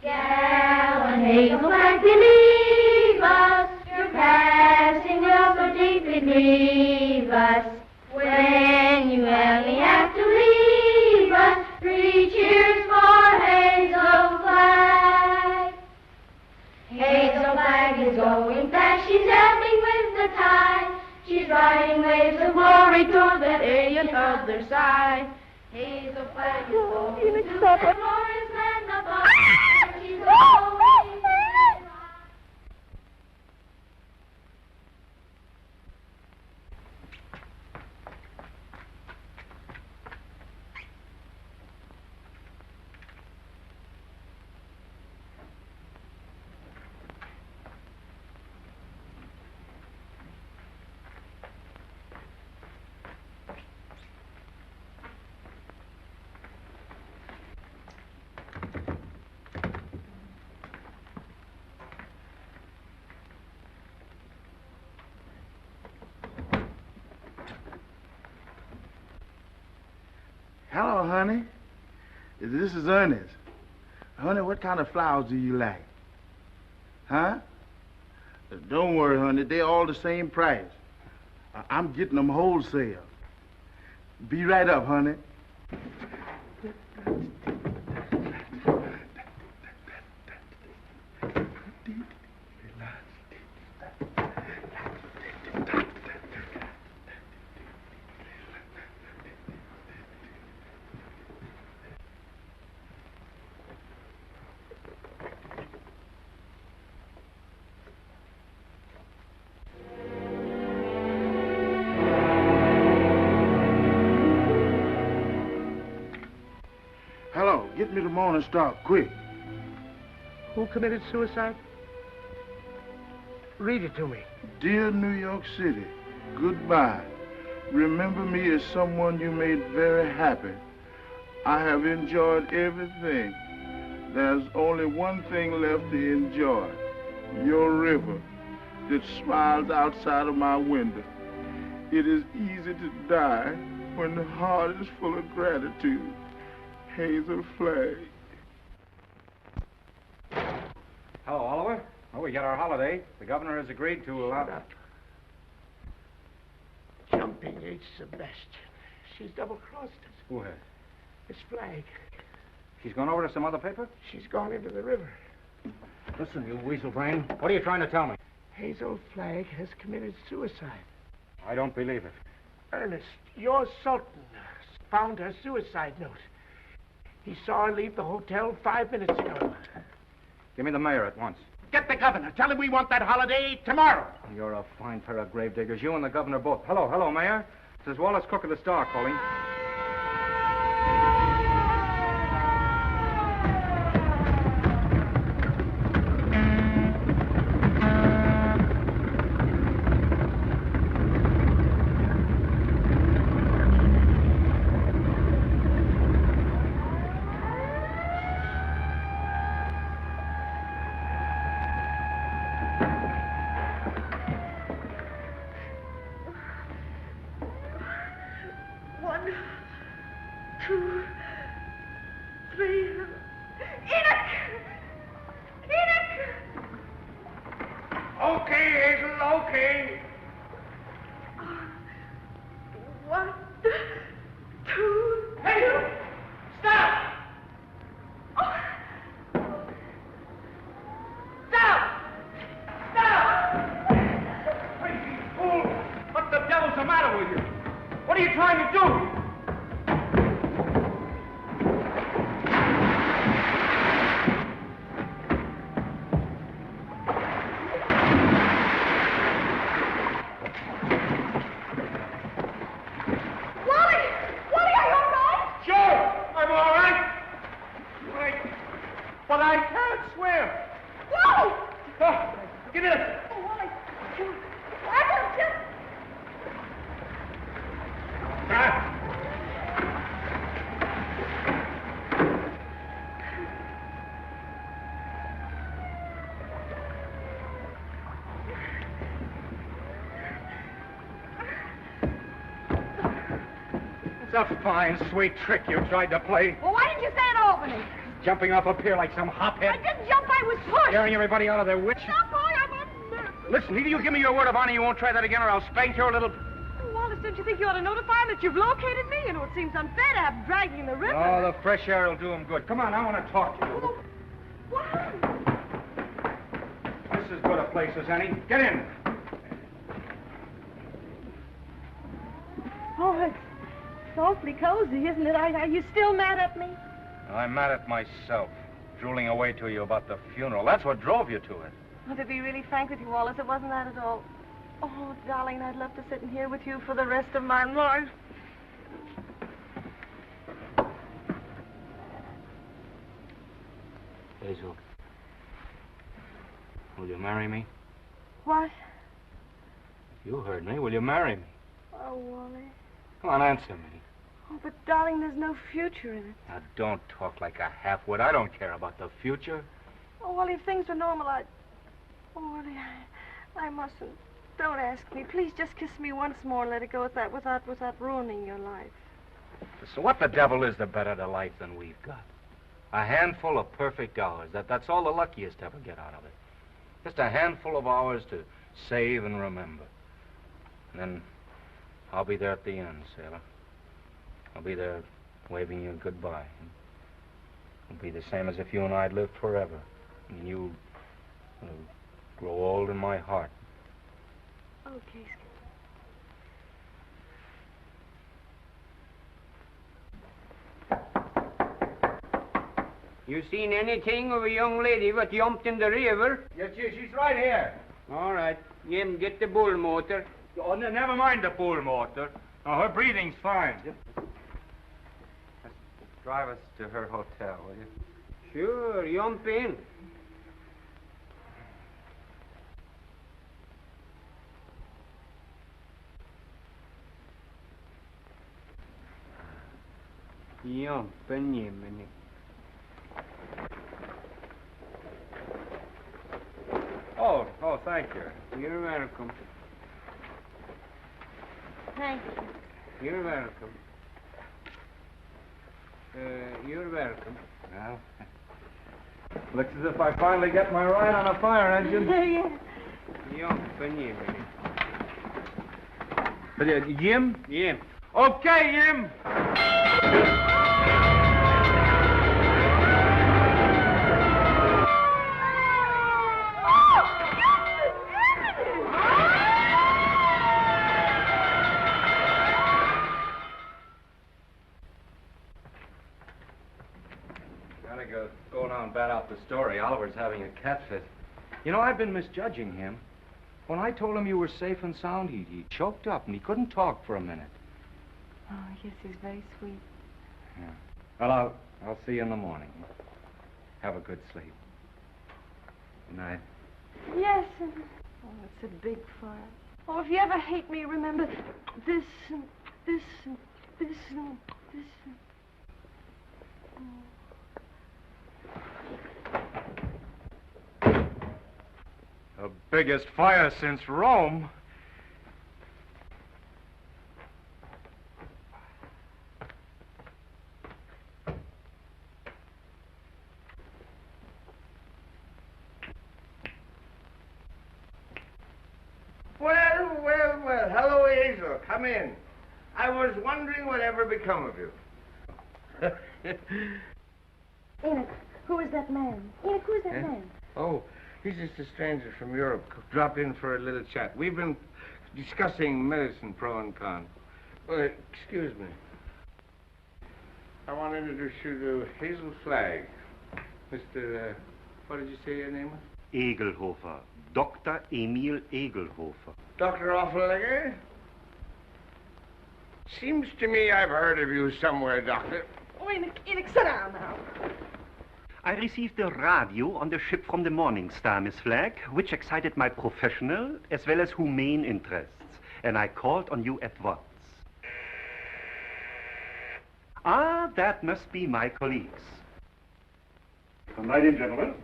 Gallant Hazel Flag, believe us. Your passing will so deeply grieve us. When you only have to leave us, 3 cheers for Hazel Flag. Hazel Flag is going fast, she's ebbing with the tide. She's riding waves of glory toward that alien other side. Hazel Flag is going to the glorious land above. She's going. Hello, honey. This is Ernest. Honey, what kind of flowers do you like? Huh? Don't worry, honey. They're all the same price. I'm getting them wholesale. Be right up, honey. Hello, get me the Morning Star, quick. Who committed suicide? Read it to me. Dear New York City, goodbye. Remember me as someone you made very happy. I have enjoyed everything. There's only one thing left to enjoy. Your river that smiles outside of my window. It is easy to die when the heart is full of gratitude. Hazel Flagg. Hello, Oliver. Well, we got our holiday. The governor has agreed to allow... Shut up. Jumping H. Sebastian. She's double-crossed us. Who has? Miss Flagg. She's gone over to some other paper? She's gone into the river. Listen, you weasel brain. What are you trying to tell me? Hazel Flagg has committed suicide. I don't believe it. Ernest, your Sultan found her suicide note. He saw her leave the hotel 5 minutes ago. Give me the mayor at once. Get the governor. Tell him we want that holiday tomorrow. You're a fine pair of gravediggers. You and the governor both. Hello, Mayor. This is Wallace Cook of the Star calling. It's a fine, sweet trick you tried to play. Well, why didn't you say it at Albany? Jumping off a pier like some hophead. I didn't jump, I was pushed. Scaring everybody out of their wits. Stop, boy, I'm a mess. Listen, either you give me your word of honor you won't try that again or I'll spank your little... Oh, Wallace, don't you think you ought to notify him that you've located me? You know, it seems unfair to have dragging the river. Oh, the fresh air will do him good. Come on, I want to talk to you. Oh, why? This is as good a place as any. Get in. Oh, it's awfully cozy, isn't it? Are you still mad at me? I'm mad at myself, drooling away to you about the funeral. That's what drove you to it. Well, to be really frank with you, Wallace, it wasn't that at all. Oh, darling, I'd love to sit in here with you for the rest of my life. Hazel, will you marry me? What? You heard me. Will you marry me? Oh, Wally. Come on, answer me. Oh, but darling, there's no future in it. Now, don't talk like a half-wit. I don't care about the future. Oh, Wally, if things were normal, I'd... Oh, Wally, I mustn't. Don't ask me. Please just kiss me once more and let it go at that without ruining your life. So what the devil is the better to life than we've got? A handful of perfect hours. That's all the luckiest ever get out of it. Just a handful of hours to save and remember. And then I'll be there at the end, sailor. I'll be there waving you goodbye. It'll be the same as if you and I'd lived forever. And you'll grow old in my heart. Okay, You seen anything of a young lady what jumped in the river? Yes, she's right here. All right. Jim, get the bull motor. Oh, never mind the bull motor. Oh, her breathing's fine. Just drive us to her hotel, will you? Sure, jump in. Jump in, Jiminy. Oh, thank you. You're welcome. Thank you. You're welcome. You're welcome. Well, looks as if I finally get my ride on a fire engine. Jump in, Jiminy. Jim? Jim. Okay, Jim. Go now and bat out the story. Oliver's having a cat fit. You know, I've been misjudging him. When I told him you were safe and sound, he choked up and he couldn't talk for a minute. Oh, yes, he's very sweet. Yeah. Well, I'll see you in the morning. Have a good sleep. Good night. Yes. Oh, it's a big fire. Oh, if you ever hate me, remember this and this and this and this and... Oh. The biggest fire since Rome. Well. Hello, Hazel. Come in. I was wondering whatever become of you. Enoch, who is that man? Enoch, who is that man? Oh, he's just a stranger from Europe. Dropped in for a little chat. We've been discussing medicine, pro and con. Well, excuse me. I want to introduce you to Hazel Flagg. Mr. What did you say your name was? Egelhofer. Dr. Emil Egelhofer. Dr. Offenlegger? Seems to me I've heard of you somewhere, Doctor. Oh, Enoch, sit down now. I received a radio on the ship from the Morning Star, Miss Flagg, which excited my professional as well as humane interests, and I called on you at once. Ah, that must be my colleagues. Good night, gentlemen.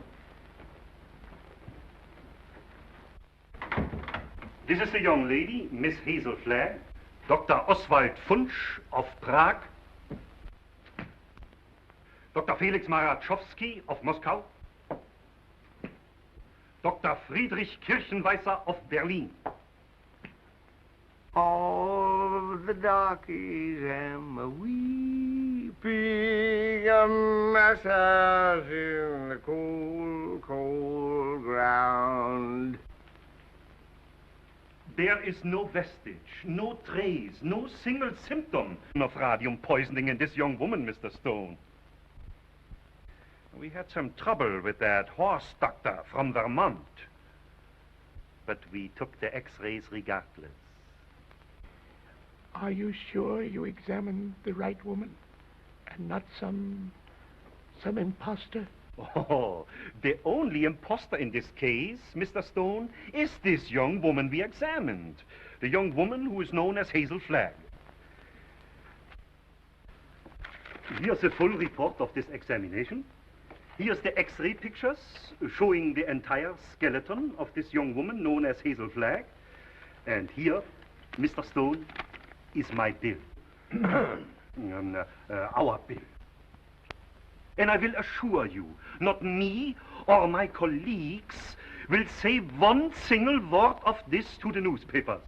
This is the young lady, Miss Hazel Flagg, Dr. Oswald Funsch of Prague, Dr. Felix Marachowski of Moscow, Dr. Friedrich Kirchenweißer of Berlin. All the darkies am a weeping, a massage in the cold, cold ground. There is no vestige, no trace, no single symptom of radium poisoning in this young woman, Mr. Stone. We had some trouble with that horse doctor from Vermont, but we took the x-rays regardless. Are you sure you examined the right woman and not some imposter? Oh, the only imposter in this case, Mr. Stone, is this young woman we examined. The young woman who is known as Hazel Flagg. Here's a full report of this examination. Here's the x-ray pictures showing the entire skeleton of this young woman known as Hazel Flagg. And here, Mr. Stone, is my bill. our bill. And I will assure you, not me or my colleagues will say one single word of this to the newspapers.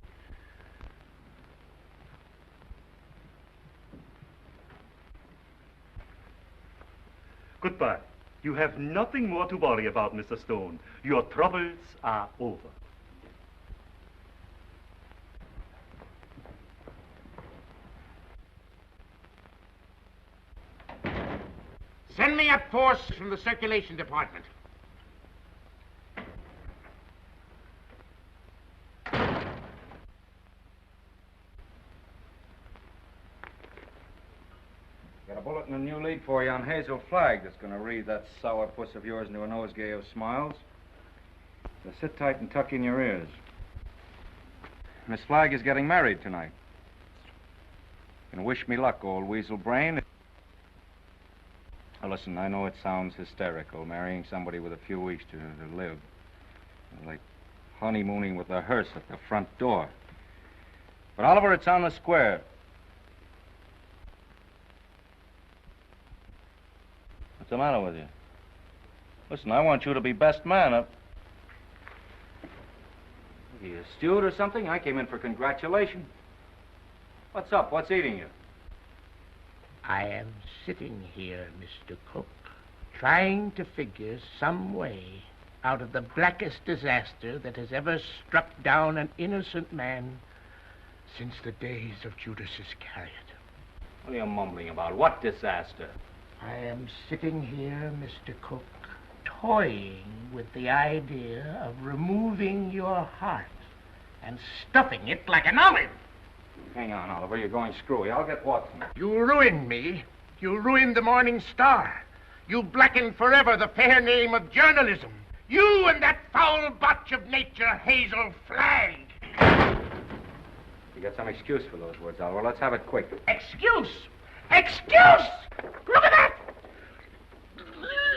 Goodbye. You have nothing more to worry about, Mr. Stone. Your troubles are over. Send me a force from the circulation department. Got a bulletin and new lead for you on Hazel Flagg that's going to read that sour puss of yours into a nosegay of smiles. So sit tight and tuck in your ears. Miss Flagg is getting married tonight. And wish me luck, old weasel brain. Now listen, I know it sounds hysterical, marrying somebody with a few weeks to live. Like honeymooning with a hearse at the front door. But Oliver, it's on the square. What's the matter with you? Listen, I want you to be best man. Are you a steward or something? I came in for congratulations. What's up? What's eating you? I am sitting here, Mr. Cook, trying to figure some way out of the blackest disaster that has ever struck down an innocent man since the days of Judas Iscariot. What are you mumbling about? What disaster? I am sitting here, Mr. Cook, toying with the idea of removing your heart and stuffing it like an olive. Hang on, Oliver. You're going screwy. I'll get Watson. You ruined me. You ruined the Morning Star. You blackened forever the fair name of journalism. You and that foul botch of nature, Hazel Flagg. You got some excuse for those words, Oliver. Let's have it quick. Excuse? Excuse? Look at that!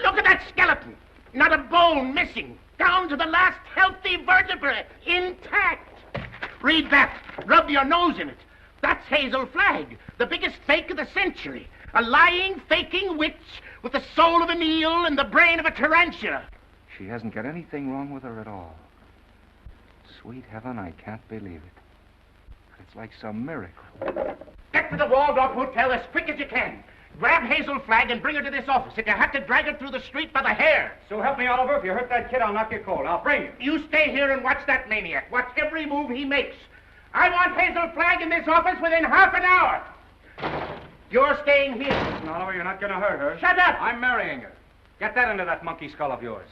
Look at that skeleton. Not a bone missing. Down to the last healthy vertebrae. Intact. Read that. Rub your nose in it. That's Hazel Flagg, the biggest fake of the century. A lying, faking witch with the soul of an eel and the brain of a tarantula. She hasn't got anything wrong with her at all. Sweet heaven, I can't believe it. It's like some miracle. Get to the Waldorf Hotel as quick as you can. Grab Hazel Flagg and bring her to this office. If you have to drag her through the street by the hair. So help me, Oliver. If you hurt that kid, I'll knock you cold. I'll bring you. You stay here and watch that maniac. Watch every move he makes. I want Hazel Flagg in this office within half an hour. You're staying here. Listen, Oliver, you're not going to hurt her. Shut up! I'm marrying her. Get that into that monkey skull of yours.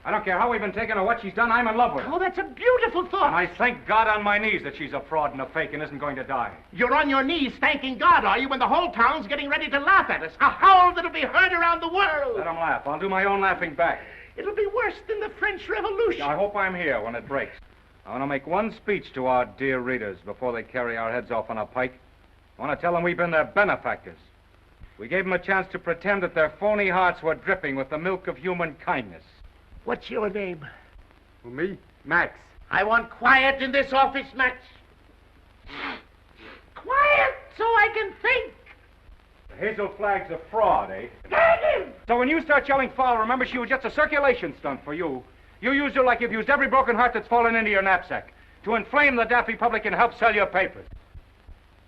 I don't care how we've been taken or what she's done. I'm in love with her. Oh, that's a beautiful thought. And I thank God on my knees that she's a fraud and a fake and isn't going to die. You're on your knees thanking God, are you, when the whole town's getting ready to laugh at us? A howl that'll be heard around the world. Let them laugh. I'll do my own laughing back. It'll be worse than the French Revolution. I hope I'm here when it breaks. I want to make one speech to our dear readers before they carry our heads off on a pike. I want to tell them we've been their benefactors. We gave them a chance to pretend that their phony hearts were dripping with the milk of human kindness. What's your name? Who, me? Max. I want quiet in this office, Max. Quiet so I can think. Hazel Flagg's a fraud, eh? Dang him! So when you start yelling foul, remember she was just a circulation stunt for you. You used her like you've used every broken heart that's fallen into your knapsack to inflame the daffy public and help sell your papers.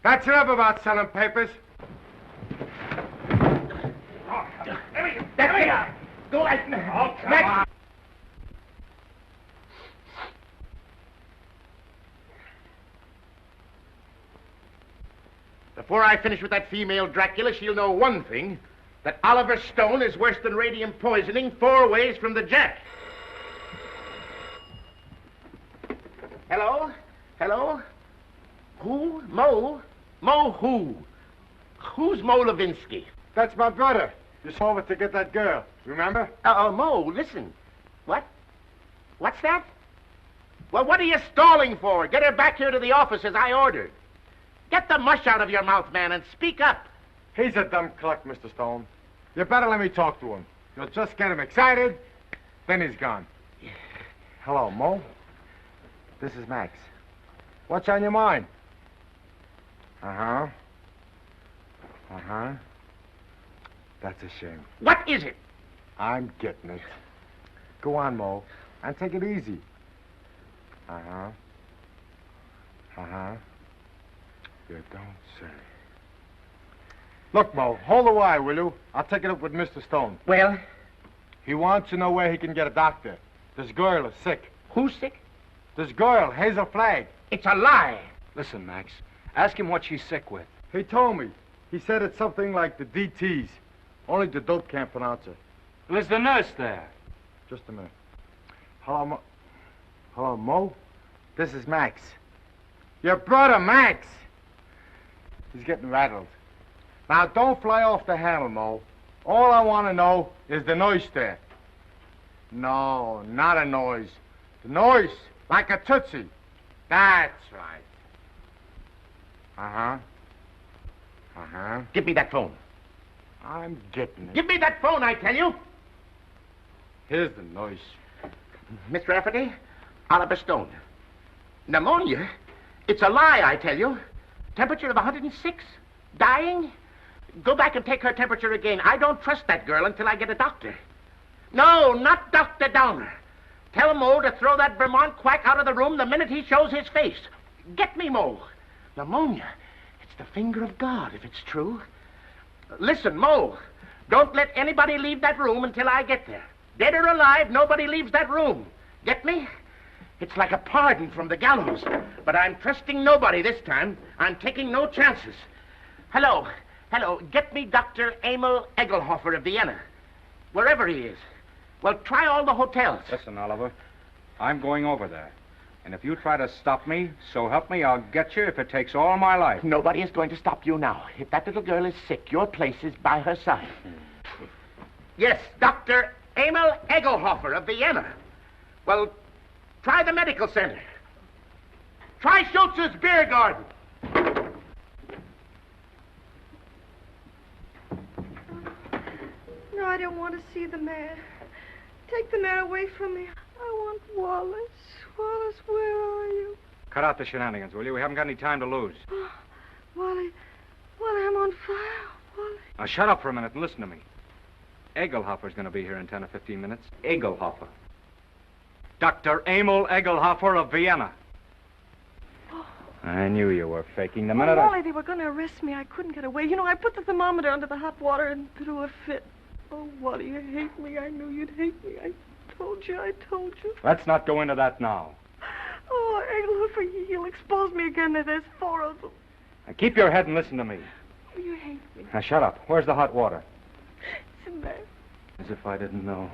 That's enough about selling papers. That's it. Go ahead. Oh, come Max. on. Before I finish with that female Dracula, she'll know one thing, that Oliver Stone is worse than radium poisoning 4 ways from the Jack. Hello? Hello? Who? Mo? Mo who? Who's Mo Levinsky? That's my brother. Just over to get that girl. Remember? Mo, listen. What? What's that? Well, what are you stalling for? Get her back here to the office as I ordered. Get the mush out of your mouth, man, and speak up. He's a dumb cluck, Mr. Stone. You better let me talk to him. You'll just get him excited, then he's gone. Hello, Mo. This is Max. What's on your mind? Uh-huh. Uh-huh. That's a shame. What is it? I'm getting it. Go on, Mo, and take it easy. Uh-huh. Uh-huh. You don't say. Look, Mo, hold the wire, will you? I'll take it up with Mr. Stone. Well? He wants to know where he can get a doctor. This girl is sick. Who's sick? This girl, Hazel Flagg. It's a lie. Listen, Max. Ask him what she's sick with. He told me. He said it's something like the DTs. Only the dope can't pronounce it. Well, is the nurse there? Just a minute. Hello, Mo. Hello, Mo? This is Max. Your brother, Max. He's getting rattled. Now, don't fly off the handle, Mo. All I want to know is the noise there. No, not a noise. The noise, like a tootsie. That's right. Uh-huh. Uh-huh. Give me that phone. I'm getting it. Give me that phone, I tell you. Here's the noise. Miss Rafferty, Oliver Stone. Pneumonia? It's a lie, I tell you. Temperature of 106. Dying? Go back and take her temperature again. I don't trust that girl until I get a doctor. No, not Dr. Downer. Tell Mo to throw that Vermont quack out of the room the minute he shows his face. Get me, Mo. Pneumonia. It's the finger of God, if it's true. Listen, Mo, don't let anybody leave that room until I get there. Dead or alive, nobody leaves that room. Get me? It's like a pardon from the gallows. But I'm trusting nobody this time. I'm taking no chances. Hello. Hello. Get me Dr. Emil Egelhofer of Vienna. Wherever he is. Well, try all the hotels. Listen, Oliver. I'm going over there. And if you try to stop me, so help me, I'll get you if it takes all my life. Nobody is going to stop you now. If that little girl is sick, your place is by her side. Yes, Dr. Emil Egelhofer of Vienna. Well, try the medical center. Try Schultz's beer garden. No, I don't want to see the mayor. Take the mayor away from me. I want Wallace. Wallace, where are you? Cut out the shenanigans, will you? We haven't got any time to lose. Oh, Wally, I'm on fire. Wally. Now, shut up for a minute and listen to me. Egelhofer's going to be here in 10 or 15 minutes. Egelhofer. Dr. Emil Egelhofer of Vienna. Oh. I knew you were faking the Oh, minute Wally, they were going to arrest me. I couldn't get away. You know, I put the thermometer under the hot water and threw a fit. Oh, Wally, you hate me. I knew you'd hate me. I told you. Let's not go into that now. Oh, Egelhofer, he'll expose me again. There's 4 of them. Now, keep your head and listen to me. Oh, you hate me. Now, shut up. Where's the hot water? It's in there. As if I didn't know.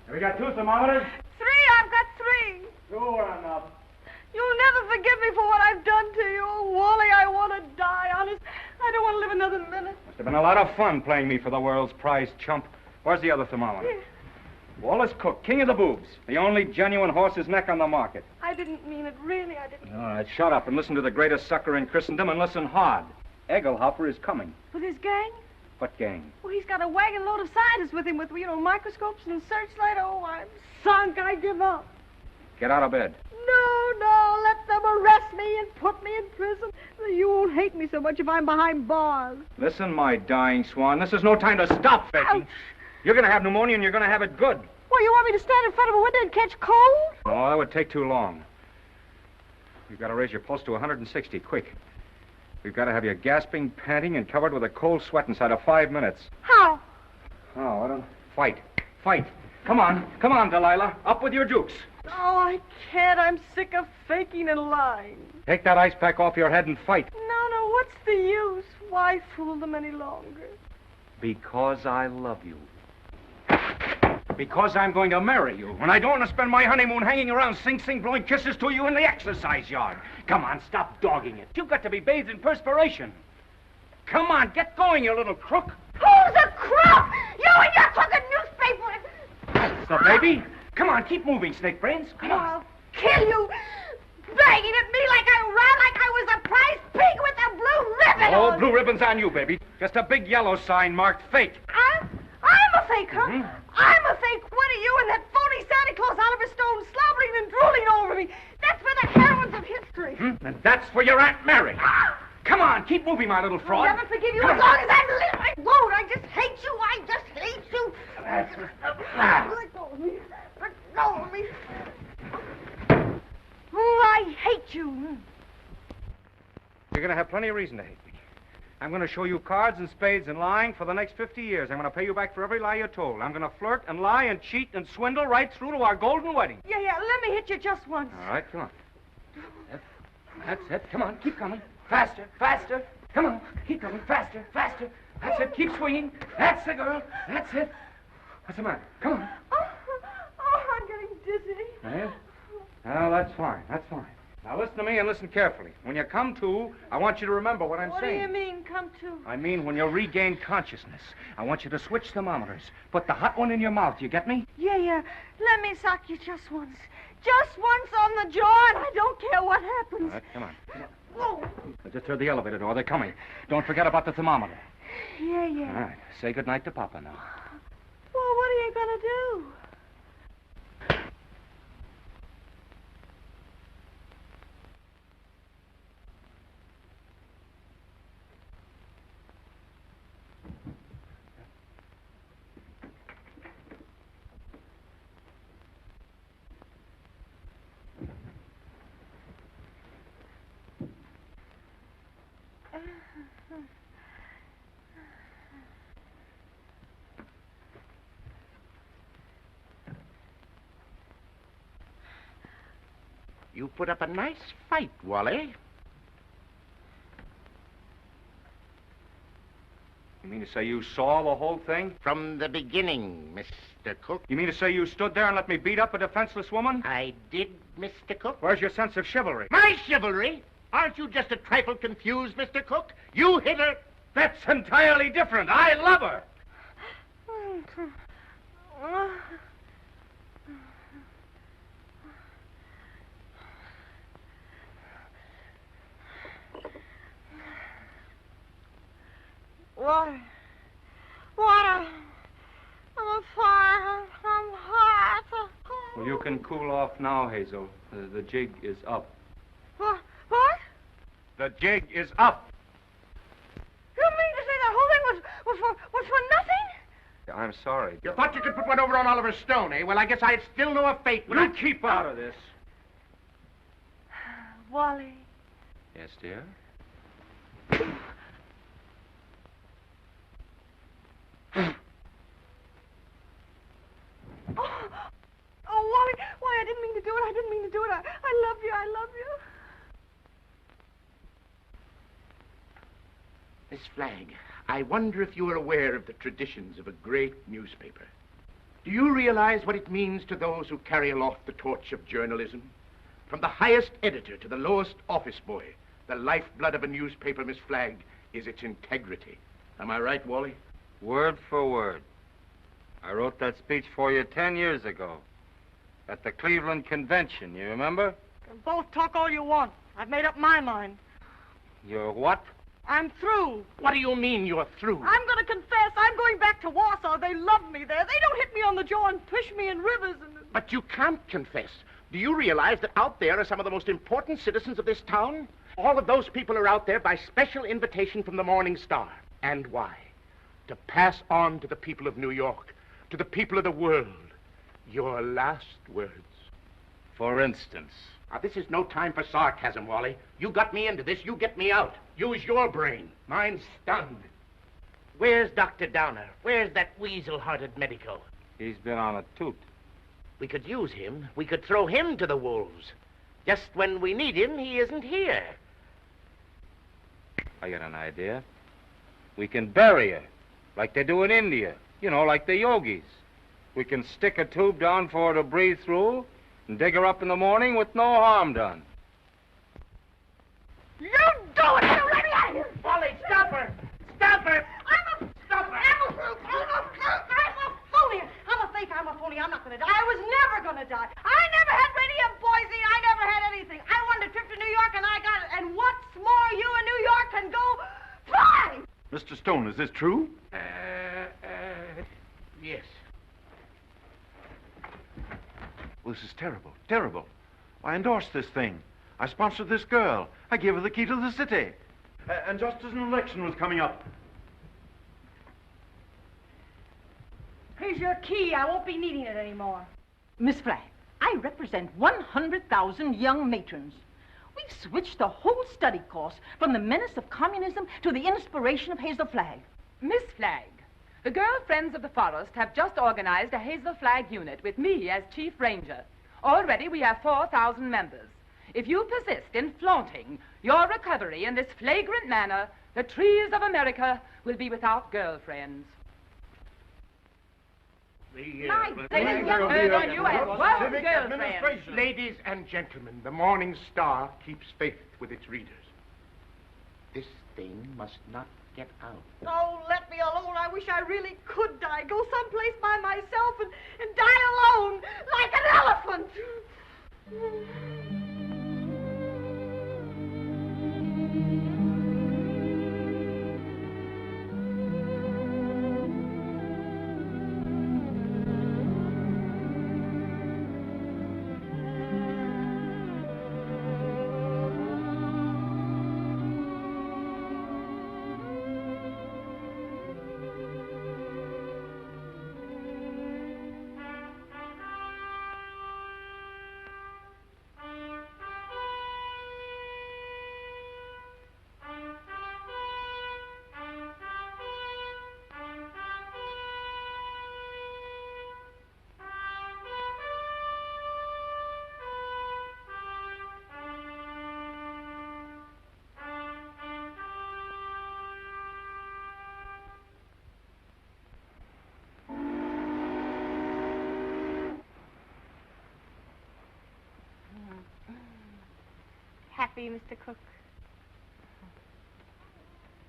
Have we got 2 thermometers? 3, I've got 3. 2 are enough. You'll never forgive me for what I've done to you. Oh, Wally, I want to die, honest. I don't want to live another minute. Must have been a lot of fun playing me for the world's prize chump. Where's the other thermometer? Here. Wallace Cook, king of the boobs. The only genuine horse's neck on the market. I didn't mean it, really, I didn't. All right, shut up and listen to the greatest sucker in Christendom and listen hard. Egelhofer is coming. With his gang? What gang? Well, he's got a wagon load of scientists with him with, microscopes and searchlight. Oh, I'm sunk. I give up. Get out of bed. No, let them arrest me and put me in prison. You won't hate me so much if I'm behind bars. Listen, my dying swan, this is no time to stop faking. You're going to have pneumonia and you're going to have it good. Well, you want me to stand in front of a window and catch cold? No, that would take too long. You've got to raise your pulse to 160, quick. We've got to have you gasping, panting, and covered with a cold sweat inside of 5 minutes. How? Oh, I don't... Fight. Come on, Delilah. Up with your jukes. Oh, I can't. I'm sick of faking and lying. Take that ice pack off your head and fight. No, what's the use? Why fool them any longer? Because I love you. Because I'm going to marry you. And I don't want to spend my honeymoon hanging around Sing Sing blowing kisses to you in the exercise yard. Come on, stop dogging it. You've got to be bathed in perspiration. Come on, get going, you little crook. Who's a crook? You and your crooked newspaper. That's the baby. Come on, keep moving, Snake Brains. Come on. I'll kill you. Banging at me like I was a prize pig with a blue ribbon Oh, on. blue ribbon's on you, baby. Just a big yellow sign marked fake. I'm a fake, huh? Mm-hmm. I'm a fake. What are you and that phony Santa Claus Oliver Stone slobbering and drooling over me? That's for the heroines of history. And that's for your Aunt Mary. Come on. on, keep moving, my little fraud. I'll never forgive you as long as I live. I won't. I just hate you. I just hate you. That's Let go of me. Let go of me. Oh, I hate you. You're going to have plenty of reason to hate me. I'm going to show you cards and spades and lying for the next 50 years. I'm going to pay you back for every lie you told. I'm going to flirt and lie and cheat and swindle right through to our golden wedding. Yeah, let me hit you just once. All right, come on. That's it. Come on, keep coming. Faster, faster. Come on, keep coming. Faster, faster. That's it. Keep swinging. That's the girl. That's it. What's the matter? Come on. Oh, I'm getting dizzy. Yeah? Oh, that's fine. That's fine. Now listen to me and listen carefully. When you come to, I want you to remember what I'm saying. What do you mean, come to? I mean, when you regain consciousness, I want you to switch thermometers. Put the hot one in your mouth. You get me? Yeah. Let me sock you just once. Just once on the jaw, and I don't care what happens. All right, come on. Whoa. I just heard the elevator door. They're coming. Don't forget about the thermometer. Yeah. All right. Say goodnight to Papa now. Well, what are you going to do? You put up a nice fight, Wally. You mean to say you saw the whole thing? From the beginning, Mr. Cook. You mean to say you stood there and let me beat up a defenseless woman? I did, Mr. Cook. Where's your sense of chivalry? My chivalry? Aren't you just a trifle confused, Mr. Cook? You hit her. That's entirely different. I love her. Water. I'm on fire. I'm hot. Well, you can cool off now, Hazel. The jig is up. What? The jig is up. You mean to say the whole thing was for nothing? I'm sorry. You thought you could put one over on Oliver Stone, eh? Well, I guess I'd still know a fate. You keep out of this. Wally. Yes, dear? Oh, Wally, I didn't mean to do it. I love you. Miss Flagg, I wonder if you are aware of the traditions of a great newspaper. Do you realize what it means to those who carry aloft the torch of journalism? From the highest editor to the lowest office boy, the lifeblood of a newspaper, Miss Flagg, is its integrity. Am I right, Wally? Word for word. I wrote that speech for you 10 years ago at the Cleveland Convention, you remember? You can both talk all you want. I've made up my mind. You're what? I'm through. What do you mean you're through? I'm going to confess. I'm going back to Warsaw. They love me there. They don't hit me on the jaw and push me in rivers and... But you can't confess. Do you realize that out there are some of the most important citizens of this town? All of those people are out there by special invitation from the Morning Star. And why? To pass on to the people of New York, to the people of the world, your last words. For instance? Now, this is no time for sarcasm, Wally. You got me into this, you get me out. Use your brain. Mine's stunned. Where's Dr. Downer? Where's that weasel-hearted medico? He's been on a toot. We could use him. We could throw him to the wolves. Just when we need him, he isn't here. I got an idea. We can bury her, like they do in India. You know, like the yogis. We can stick a tube down for her to breathe through and dig her up in the morning with no harm done. You do it! You let me out of here! Wally, stop her! Stop her! I'm a phony! I'm a phony. I'm not going to die. I was never going to die. I never had radium poisoning. I never had anything. I wanted a trip to New York, and I got it. And what's more, you in New York can go fly! Mr. Stone, is this true? Yes. Well, this is terrible, terrible. I endorsed this thing. I sponsored this girl. I gave her the key to the city. And just as an election was coming up. Here's your key. I won't be needing it anymore. Miss Flagg, I represent 100,000 young matrons. We've switched the whole study course from the menace of communism to the inspiration of Hazel Flagg. Miss Flagg, the Girl Friends of the Forest have just organized a Hazel Flag unit with me as Chief Ranger. Already we have 4,000 members. If you persist in flaunting your recovery in this flagrant manner, the trees of America will be without girlfriends. Ladies and gentlemen, the Morning Star keeps faith with its readers. This thing must not get out. Oh, let me alone. I wish I really could die. Go someplace by myself and die alone, like an elephant. Happy, Mr. Cook?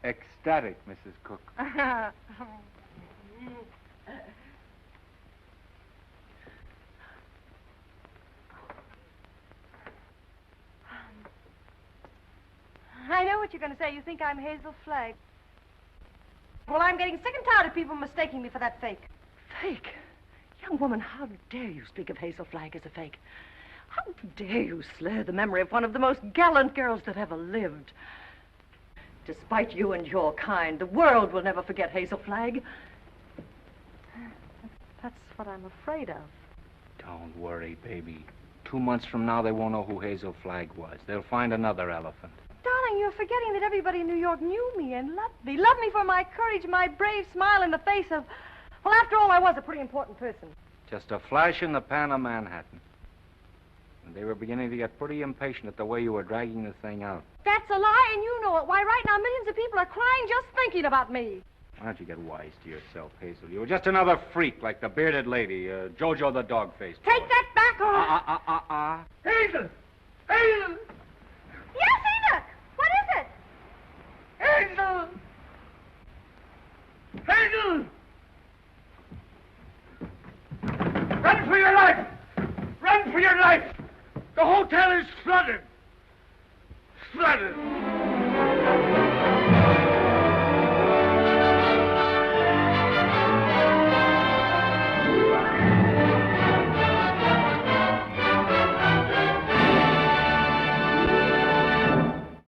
Ecstatic, Mrs. Cook. I know what you're going to say. You think I'm Hazel Flagg. Well, I'm getting sick and tired of people mistaking me for that fake. Fake? Young woman, how dare you speak of Hazel Flagg as a fake? How dare you slur the memory of one of the most gallant girls that ever lived? Despite you and your kind, the world will never forget Hazel Flagg. That's what I'm afraid of. Don't worry, baby. 2 months from now, they won't know who Hazel Flagg was. They'll find another elephant. Darling, you're forgetting that everybody in New York knew me and loved me. Loved me for my courage, my brave smile in the face of... Well, after all, I was a pretty important person. Just a flash in the pan of Manhattan. And they were beginning to get pretty impatient at the way you were dragging the thing out. That's a lie, and you know it. Why, right now, millions of people are crying just thinking about me. Why don't you get wise to yourself, Hazel? You were just another freak like the bearded lady, Jojo the dog-faced boy. Take that back, or... Hazel! Hazel! Yes, Enoch! What is it? Hazel! Hazel! Run for your life! Run for your life! The hotel is flooded! Flooded!